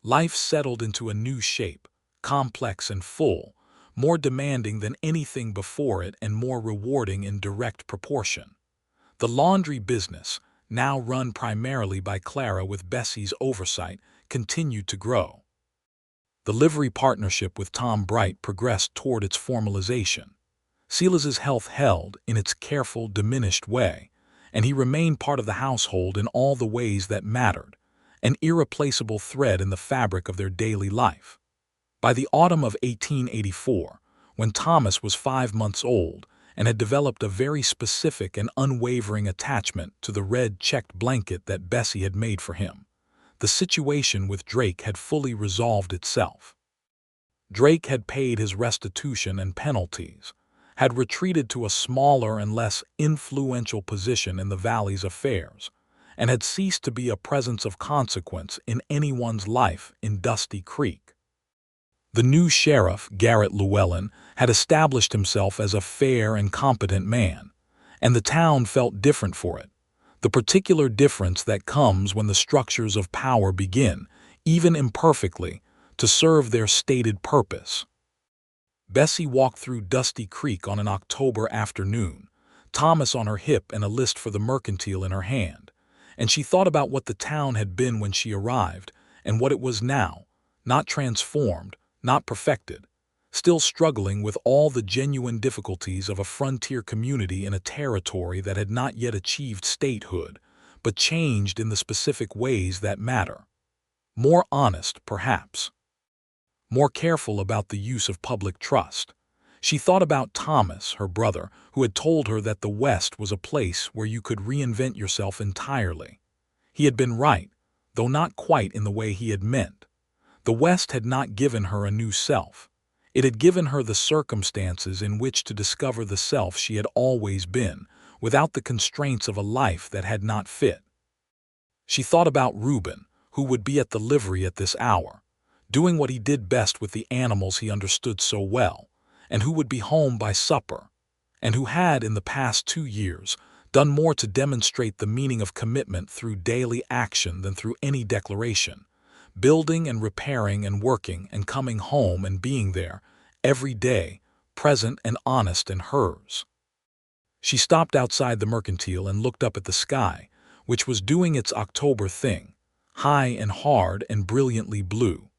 Life settled into a new shape, complex and full, more demanding than anything before it and more rewarding in direct proportion. The laundry business, now run primarily by Clara with Bessie's oversight, continued to grow. The livery partnership with Tom Bright progressed toward its formalization. Silas's health held in its careful, diminished way, and he remained part of the household in all the ways that mattered, an irreplaceable thread in the fabric of their daily life. By the autumn of 1884, when Thomas was 5 months old and had developed a very specific and unwavering attachment to the red checked blanket that Bessie had made for him, the situation with Drake had fully resolved itself. Drake had paid his restitution and penalties, had retreated to a smaller and less influential position in the valley's affairs, and had ceased to be a presence of consequence in anyone's life in Dusty Creek. The new sheriff, Garrett Llewellyn, had established himself as a fair and competent man, and the town felt different for it, the particular difference that comes when the structures of power begin, even imperfectly, to serve their stated purpose. Bessie walked through Dusty Creek on an October afternoon, Thomas on her hip and a list for the mercantile in her hand, and she thought about what the town had been when she arrived and what it was now, not transformed, not perfected, still struggling with all the genuine difficulties of a frontier community in a territory that had not yet achieved statehood, but changed in the specific ways that matter. More honest, perhaps. More careful about the use of public trust. She thought about Thomas, her brother, who had told her that the West was a place where you could reinvent yourself entirely. He had been right, though not quite in the way he had meant. The West had not given her a new self. It had given her the circumstances in which to discover the self she had always been, without the constraints of a life that had not fit. She thought about Reuben, who would be at the livery at this hour, doing what he did best with the animals he understood so well, and who would be home by supper, and who had, in the past 2 years, done more to demonstrate the meaning of commitment through daily action than through any declaration, building and repairing and working and coming home and being there, every day, present and honest and hers. She stopped outside the mercantile and looked up at the sky, which was doing its October thing, high and hard and brilliantly blue.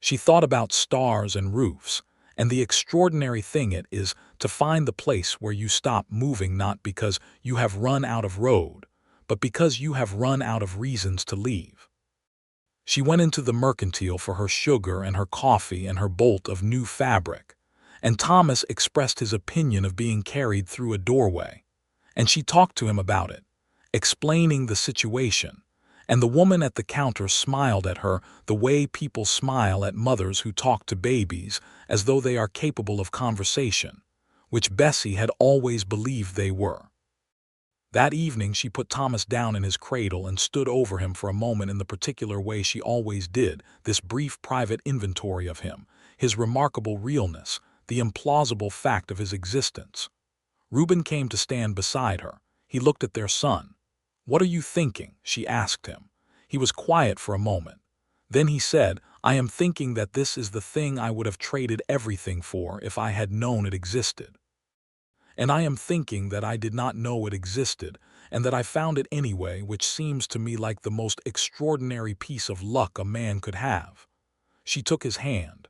She thought about stars and roofs, and the extraordinary thing it is to find the place where you stop moving not because you have run out of road, but because you have run out of reasons to leave. She went into the mercantile for her sugar and her coffee and her bolt of new fabric, and Thomas expressed his opinion of being carried through a doorway, and she talked to him about it, explaining the situation, and the woman at the counter smiled at her the way people smile at mothers who talk to babies as though they are capable of conversation, which Bessie had always believed they were. That evening she put Thomas down in his cradle and stood over him for a moment in the particular way she always did, this brief private inventory of him, his remarkable realness, the implausible fact of his existence. Reuben came to stand beside her. He looked at their son. "What are you thinking?" she asked him. He was quiet for a moment. Then he said, "I am thinking that this is the thing I would have traded everything for if I had known it existed. And I am thinking that I did not know it existed, and that I found it anyway, which seems to me like the most extraordinary piece of luck a man could have." She took his hand.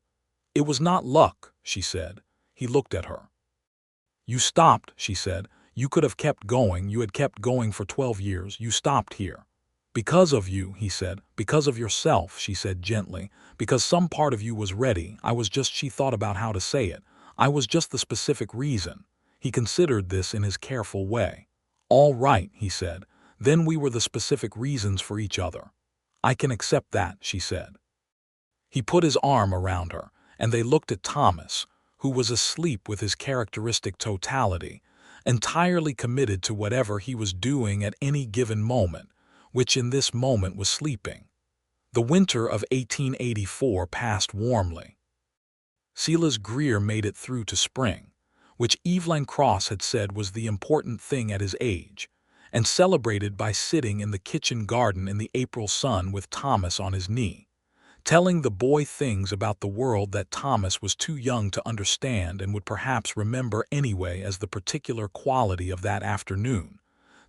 "It was not luck," she said. He looked at her. "You stopped," she said. "You could have kept going. You had kept going for 12 years. You stopped here. "Because of you," he said. "Because of yourself," she said gently. "Because some part of you was ready. I was just," she thought about how to say it. "I was just the specific reason." He considered this in his careful way. "All right," he said. "Then we were the specific reasons for each other." "I can accept that," she said. He put his arm around her, and they looked at Thomas, who was asleep with his characteristic totality, entirely committed to whatever he was doing at any given moment, which in this moment was sleeping. The winter of 1884 passed warmly. Silas Greer made it through to spring, which Evelyn Cross had said was the important thing at his age, and celebrated by sitting in the kitchen garden in the April sun with Thomas on his knee, telling the boy things about the world that Thomas was too young to understand and would perhaps remember anyway as the particular quality of that afternoon: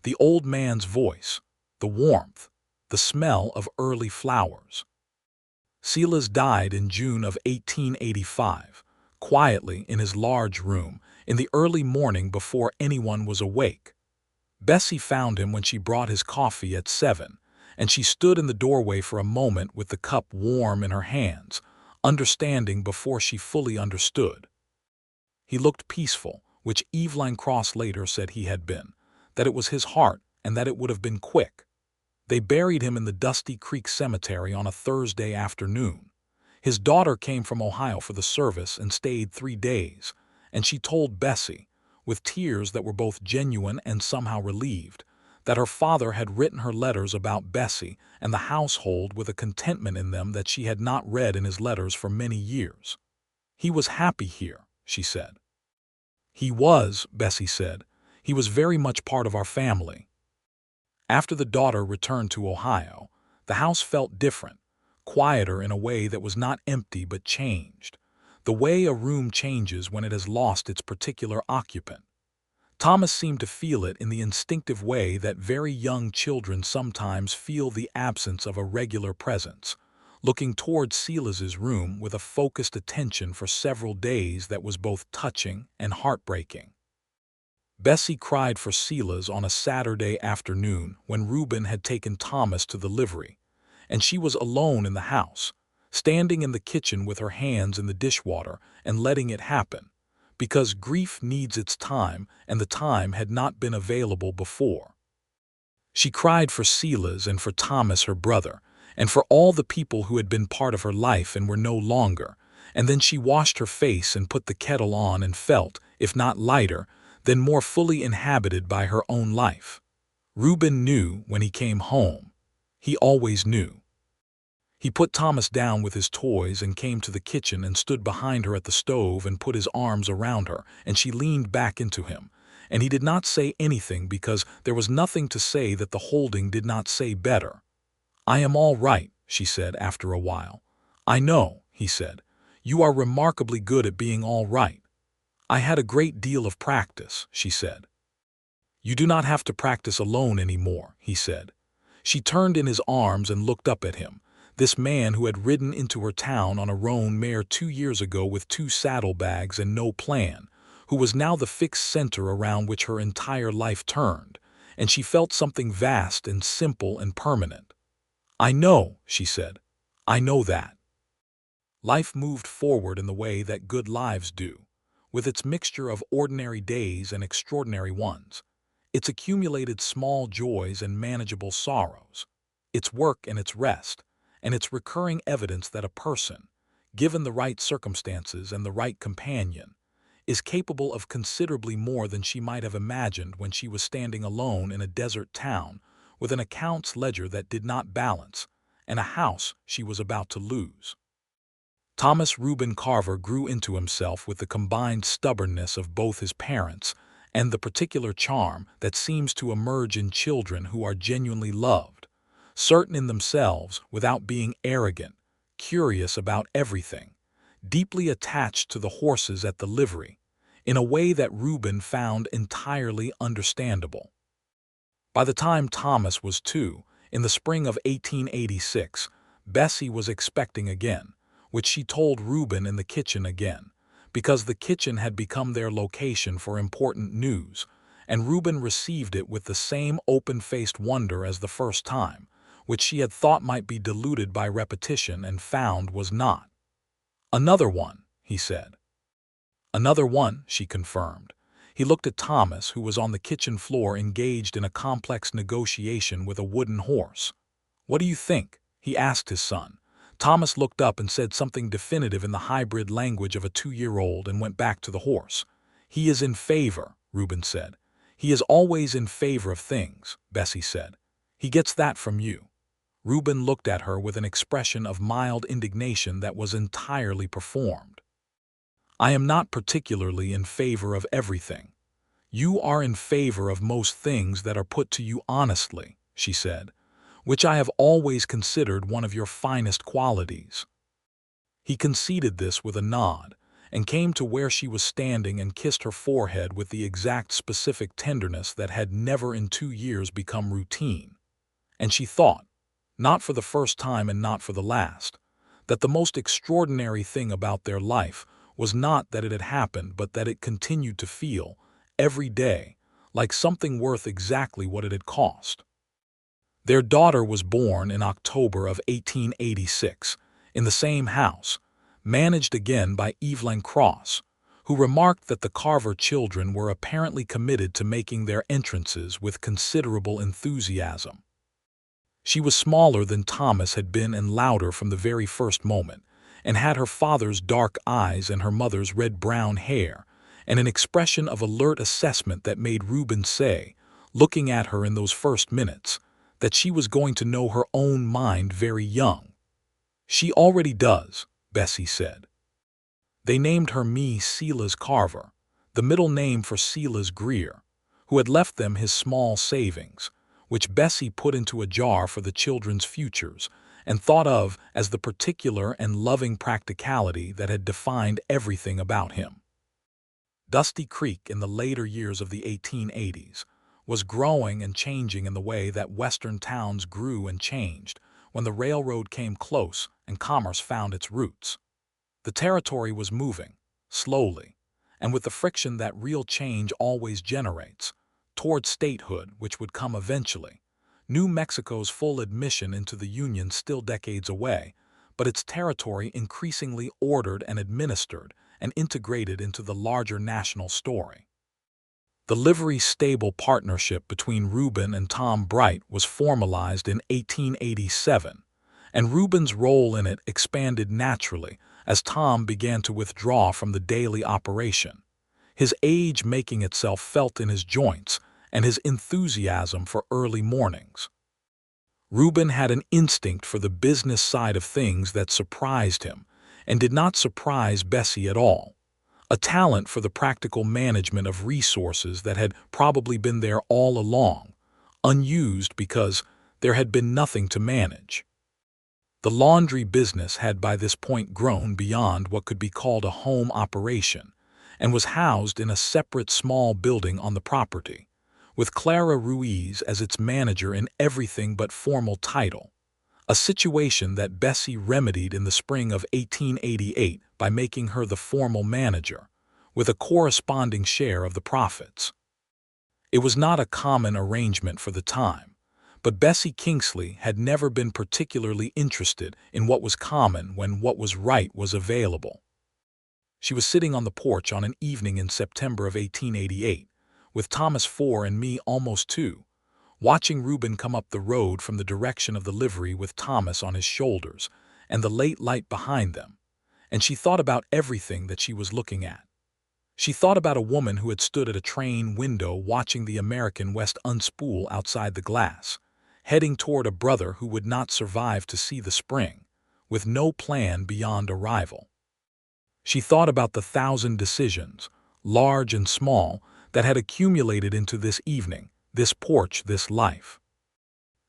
the old man's voice, the warmth, the smell of early flowers. Silas died in June of 1885, quietly in his large room, in the early morning before anyone was awake. Bessie found him when she brought his coffee at 7, and she stood in the doorway for a moment with the cup warm in her hands, understanding before she fully understood. He looked peaceful, which Evelyn Cross later said he had been, that it was his heart and that it would have been quick. They buried him in the Dusty Creek Cemetery on a Thursday afternoon. His daughter came from Ohio for the service and stayed 3 days, and she told Bessie, with tears that were both genuine and somehow relieved, that her father had written her letters about Bessie and the household with a contentment in them that she had not read in his letters for many years. "He was happy here," she said. "He was," Bessie said. "He was very much part of our family." After the daughter returned to Ohio, the house felt different, quieter in a way that was not empty but changed, the way a room changes when it has lost its particular occupant. Thomas seemed to feel it in the instinctive way that very young children sometimes feel the absence of a regular presence, looking toward Silas's room with a focused attention for several days that was both touching and heartbreaking. Bessie cried for Silas on a Saturday afternoon when Reuben had taken Thomas to the livery, and she was alone in the house, standing in the kitchen with her hands in the dishwater and letting it happen, because grief needs its time and the time had not been available before. She cried for Silas and for Thomas, her brother, and for all the people who had been part of her life and were no longer, and then she washed her face and put the kettle on and felt, if not lighter, then more fully inhabited by her own life. Reuben knew when he came home. He always knew. He put Thomas down with his toys and came to the kitchen and stood behind her at the stove and put his arms around her, and she leaned back into him, and he did not say anything because there was nothing to say that the holding did not say better. "I am all right," she said after a while. "I know," he said. "You are remarkably good at being all right." "I had a great deal of practice," she said. "You do not have to practice alone anymore," he said. She turned in his arms and looked up at him, this man who had ridden into her town on a roan mare 2 years ago with 2 saddlebags and no plan, who was now the fixed center around which her entire life turned, and she felt something vast and simple and permanent. "I know," she said. "I know that." Life moved forward in the way that good lives do, with its mixture of ordinary days and extraordinary ones, its accumulated small joys and manageable sorrows, its work and its rest, and its recurring evidence that a person, given the right circumstances and the right companion, is capable of considerably more than she might have imagined when she was standing alone in a desert town with an accounts ledger that did not balance and a house she was about to lose. Thomas Reuben Carver grew into himself with the combined stubbornness of both his parents and the particular charm that seems to emerge in children who are genuinely loved, certain in themselves without being arrogant, curious about everything, deeply attached to the horses at the livery, in a way that Reuben found entirely understandable. By the time Thomas was 2, in the spring of 1886, Bessie was expecting again, which she told Reuben in the kitchen again, because the kitchen had become their location for important news, and Reuben received it with the same open-faced wonder as the first time, which she had thought might be diluted by repetition and found was not. "Another one," he said. "Another one," she confirmed. He looked at Thomas, who was on the kitchen floor engaged in a complex negotiation with a wooden horse. "What do you think?" he asked his son. Thomas looked up and said something definitive in the hybrid language of a 2-year-old and went back to the horse. "He is in favor," Reuben said. "He is always in favor of things," Bessie said. "He gets that from you." Reuben looked at her with an expression of mild indignation that was entirely performed. "I am not particularly in favor of everything. You are in favor of most things that are put to you honestly," she said, "which I have always considered one of your finest qualities." He conceded this with a nod, and came to where she was standing and kissed her forehead with the exact specific tenderness that had never in 2 years become routine. And she thought, not for the first time and not for the last, that the most extraordinary thing about their life was not that it had happened, but that it continued to feel, every day, like something worth exactly what it had cost. Their daughter was born in October of 1886, in the same house, managed again by Evelyn Cross, who remarked that the Carver children were apparently committed to making their entrances with considerable enthusiasm. She was smaller than Thomas had been and louder from the very first moment, and had her father's dark eyes and her mother's red-brown hair, and an expression of alert assessment that made Reuben say, looking at her in those first minutes, that she was going to know her own mind very young. "She already does," Bessie said. They named her Silas Carver, the middle name for Silas Greer, who had left them his small savings, which Bessie put into a jar for the children's futures, and thought of as the particular and loving practicality that had defined everything about him. Dusty Creek, in the later years of the 1880s, was growing and changing in the way that western towns grew and changed when the railroad came close and commerce found its roots. The territory was moving, slowly, and with the friction that real change always generates, toward statehood, which would come eventually. New Mexico's full admission into the Union still decades away, but its territory increasingly ordered and administered and integrated into the larger national story. The livery stable partnership between Reuben and Tom Bright was formalized in 1887, and Reuben's role in it expanded naturally as Tom began to withdraw from the daily operation, his age making itself felt in his joints and his enthusiasm for early mornings. Reuben had an instinct for the business side of things that surprised him and did not surprise Bessie at all, a talent for the practical management of resources that had probably been there all along, unused because there had been nothing to manage. The laundry business had by this point grown beyond what could be called a home operation and was housed in a separate small building on the property, with Clara Ruiz as its manager in everything but formal title, a situation that Bessie remedied in the spring of 1888 by making her the formal manager, with a corresponding share of the profits. It was not a common arrangement for the time, but Bessie Kingsley had never been particularly interested in what was common when what was right was available. She was sitting on the porch on an evening in September of 1888, with Thomas 4 and me almost 2, watching Reuben come up the road from the direction of the livery with Thomas on his shoulders and the late light behind them, and she thought about everything that she was looking at. She thought about a woman who had stood at a train window watching the American West unspool outside the glass, heading toward a brother who would not survive to see the spring, with no plan beyond arrival. She thought about the 1,000 decisions, large and small, that had accumulated into this evening, this porch, this life.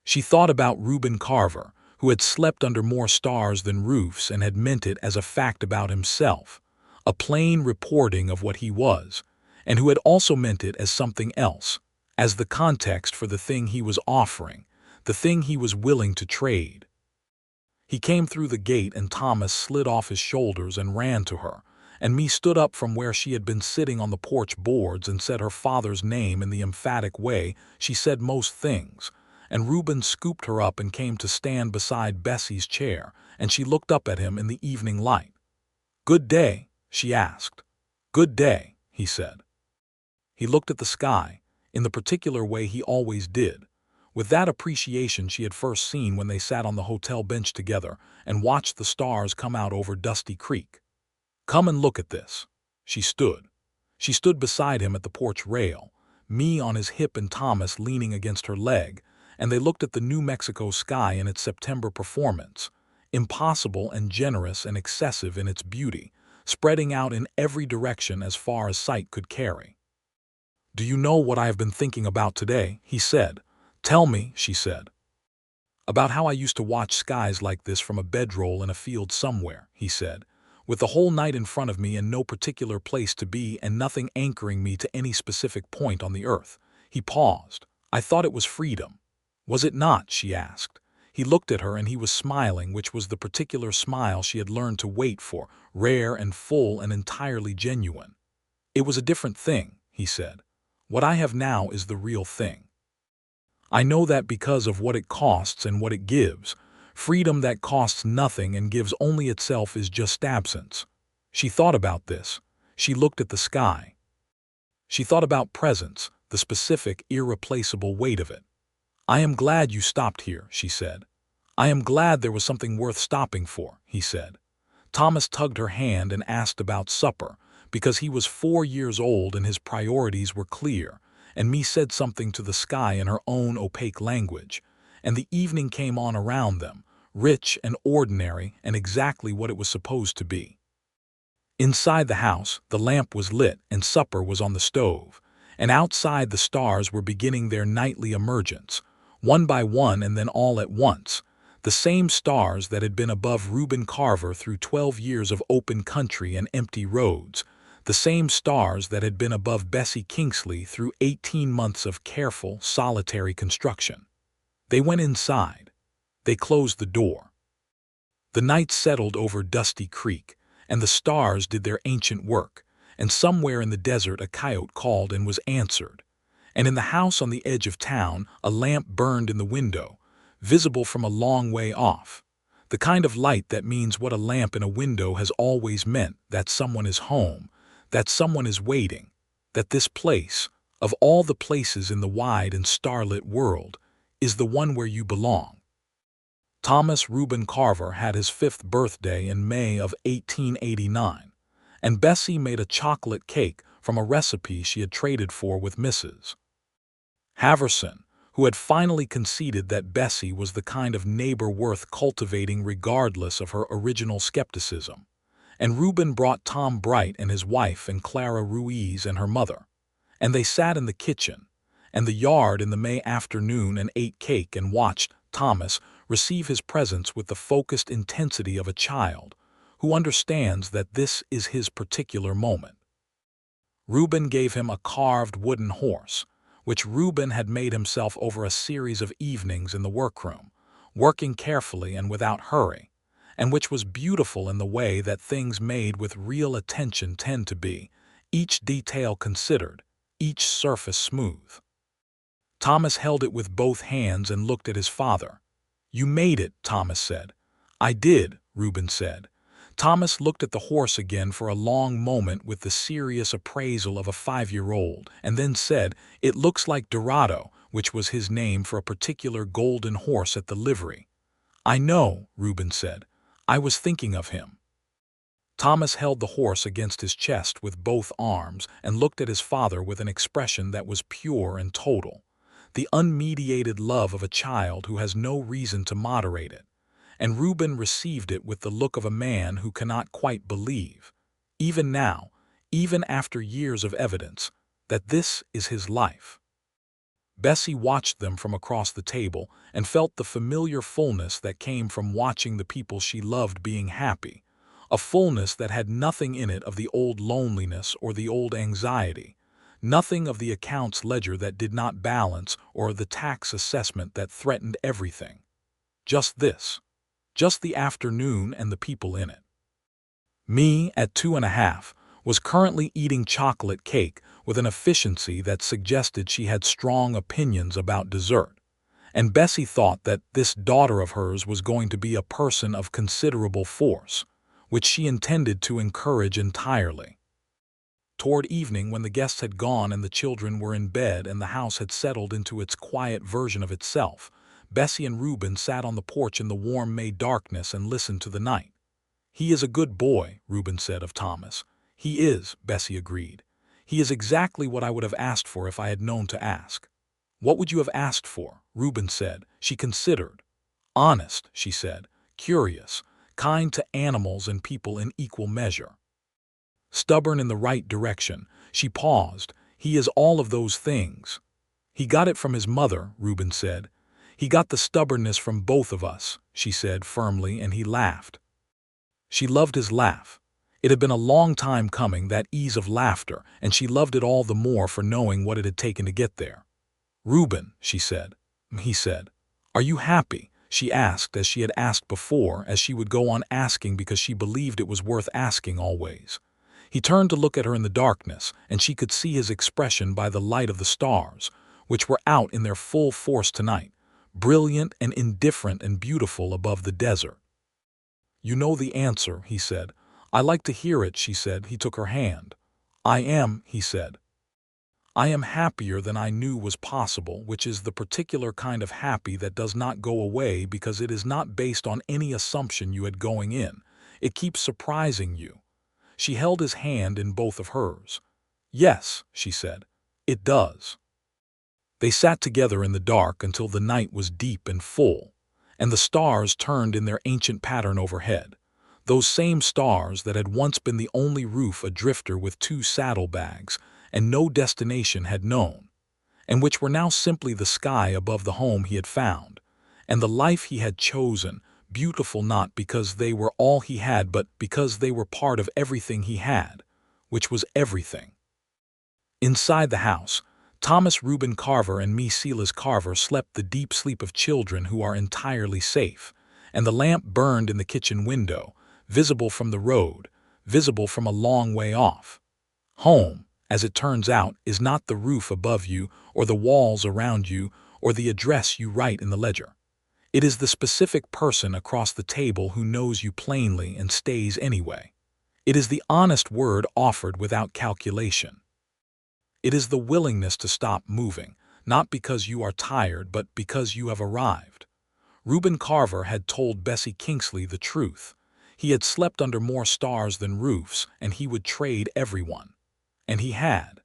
She thought about Reuben Carver, who had slept under more stars than roofs and had meant it as a fact about himself, a plain reporting of what he was, and who had also meant it as something else, as the context for the thing he was offering, the thing he was willing to trade. He came through the gate and Thomas slid off his shoulders and ran to her, and me stood up from where she had been sitting on the porch boards and said her father's name in the emphatic way she said most things, and Reuben scooped her up and came to stand beside Bessie's chair, and she looked up at him in the evening light. "Good day," she asked. "Good day," he said. He looked at the sky, in the particular way he always did, with that appreciation she had first seen when they sat on the hotel bench together and watched the stars come out over Dusty Creek. "Come and look at this." She stood. She stood beside him at the porch rail, me on his hip and Thomas leaning against her leg, and they looked at the New Mexico sky in its September performance, impossible and generous and excessive in its beauty, spreading out in every direction as far as sight could carry. "Do you know what I have been thinking about today?" he said. "Tell me," she said. "About how I used to watch skies like this from a bedroll in a field somewhere," he said, "with the whole night in front of me and no particular place to be and nothing anchoring me to any specific point on the earth." He paused. "I thought it was freedom." "Was it not?" she asked. He looked at her and he was smiling, which was the particular smile she had learned to wait for, rare and full and entirely genuine. "It was a different thing," he said. "What I have now is the real thing. I know that because of what it costs and what it gives. Freedom that costs nothing and gives only itself is just absence." She thought about this. She looked at the sky. She thought about presence, the specific, irreplaceable weight of it. "I am glad you stopped here," she said. "I am glad there was something worth stopping for," he said. Thomas tugged her hand and asked about supper, because he was 4 years old and his priorities were clear, and me said something to the sky in her own opaque language, and the evening came on around them, rich and ordinary and exactly what it was supposed to be. Inside the house, the lamp was lit and supper was on the stove, and outside the stars were beginning their nightly emergence, one by one and then all at once, the same stars that had been above Reuben Carver through 12 years of open country and empty roads, the same stars that had been above Bessie Kingsley through 18 months of careful, solitary construction. They went inside. They closed the door. The night settled over Dusty Creek, and the stars did their ancient work, and somewhere in the desert a coyote called and was answered. And in the house on the edge of town, a lamp burned in the window, visible from a long way off. The kind of light that means what a lamp in a window has always meant, that someone is home, that someone is waiting, that this place, of all the places in the wide and starlit world, is the one where you belong. Thomas Reuben Carver had his 5th birthday in May of 1889, and Bessie made a chocolate cake from a recipe she had traded for with Mrs. Haverson, who had finally conceded that Bessie was the kind of neighbor worth cultivating regardless of her original skepticism. And Reuben brought Tom Bright and his wife and Clara Ruiz and her mother. And they sat in the kitchen and the yard in the May afternoon and ate cake and watched Thomas receive his presents with the focused intensity of a child who understands that this is his particular moment. Reuben gave him a carved wooden horse, which Reuben had made himself over a series of evenings in the workroom, working carefully and without hurry, and which was beautiful in the way that things made with real attention tend to be, each detail considered, each surface smooth. Thomas held it with both hands and looked at his father. "You made it," Thomas said. "I did," Reuben said. Thomas looked at the horse again for a long moment with the serious appraisal of a 5-year-old, and then said, "It looks like Dorado," which was his name for a particular golden horse at the livery. "I know," Reuben said. "I was thinking of him." Thomas held the horse against his chest with both arms and looked at his father with an expression that was pure and total, the unmediated love of a child who has no reason to moderate it. And Reuben received it with the look of a man who cannot quite believe, even now, even after years of evidence, that this is his life. Bessie watched them from across the table and felt the familiar fullness that came from watching the people she loved being happy, a fullness that had nothing in it of the old loneliness or the old anxiety, nothing of the accounts ledger that did not balance or the tax assessment that threatened everything. Just this. Just the afternoon and the people in it. Me, at 2.5, was currently eating chocolate cake with an efficiency that suggested she had strong opinions about dessert, and Bessie thought that this daughter of hers was going to be a person of considerable force, which she intended to encourage entirely. Toward evening, when the guests had gone and the children were in bed and the house had settled into its quiet version of itself, Bessie and Reuben sat on the porch in the warm May darkness and listened to the night. "He is a good boy," Reuben said of Thomas. "He is," Bessie agreed. "He is exactly what I would have asked for if I had known to ask." "What would you have asked for?" Reuben said. She considered. "Honest," she said. "Curious. Kind to animals and people in equal measure. Stubborn in the right direction." She paused. "He is all of those things." "He got it from his mother," Reuben said. "He got the stubbornness from both of us," she said firmly, and he laughed. She loved his laugh. It had been a long time coming, that ease of laughter, and she loved it all the more for knowing what it had taken to get there. "Reuben," she said. He said. "Are you happy?" she asked, as she had asked before, as she would go on asking because she believed it was worth asking always. He turned to look at her in the darkness, and she could see his expression by the light of the stars, which were out in their full force tonight, brilliant and indifferent and beautiful above the desert. "You know the answer," he said. "I like to hear it," she said. He took her hand. "I am," he said. "I am happier than I knew was possible," which is the particular kind of happy that does not go away because it is not based on any assumption you had going in. It keeps surprising you. She held his hand in both of hers. "Yes," she said, "it does." They sat together in the dark until the night was deep and full, and the stars turned in their ancient pattern overhead, those same stars that had once been the only roof a drifter with 2 saddlebags and no destination had known, and which were now simply the sky above the home he had found, and the life he had chosen, beautiful not because they were all he had but because they were part of everything he had, which was everything. Inside the house, Thomas Reuben Carver and Miss Silas Carver slept the deep sleep of children who are entirely safe, and the lamp burned in the kitchen window, visible from the road, visible from a long way off. Home, as it turns out, is not the roof above you or the walls around you or the address you write in the ledger. It is the specific person across the table who knows you plainly and stays anyway. It is the honest word offered without calculation. It is the willingness to stop moving, not because you are tired but because you have arrived. Reuben Carver had told Bessie Kingsley the truth. He had slept under more stars than roofs, and he would trade everyone. And he had.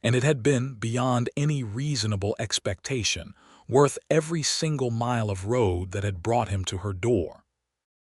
And it had been, beyond any reasonable expectation, worth every single mile of road that had brought him to her door.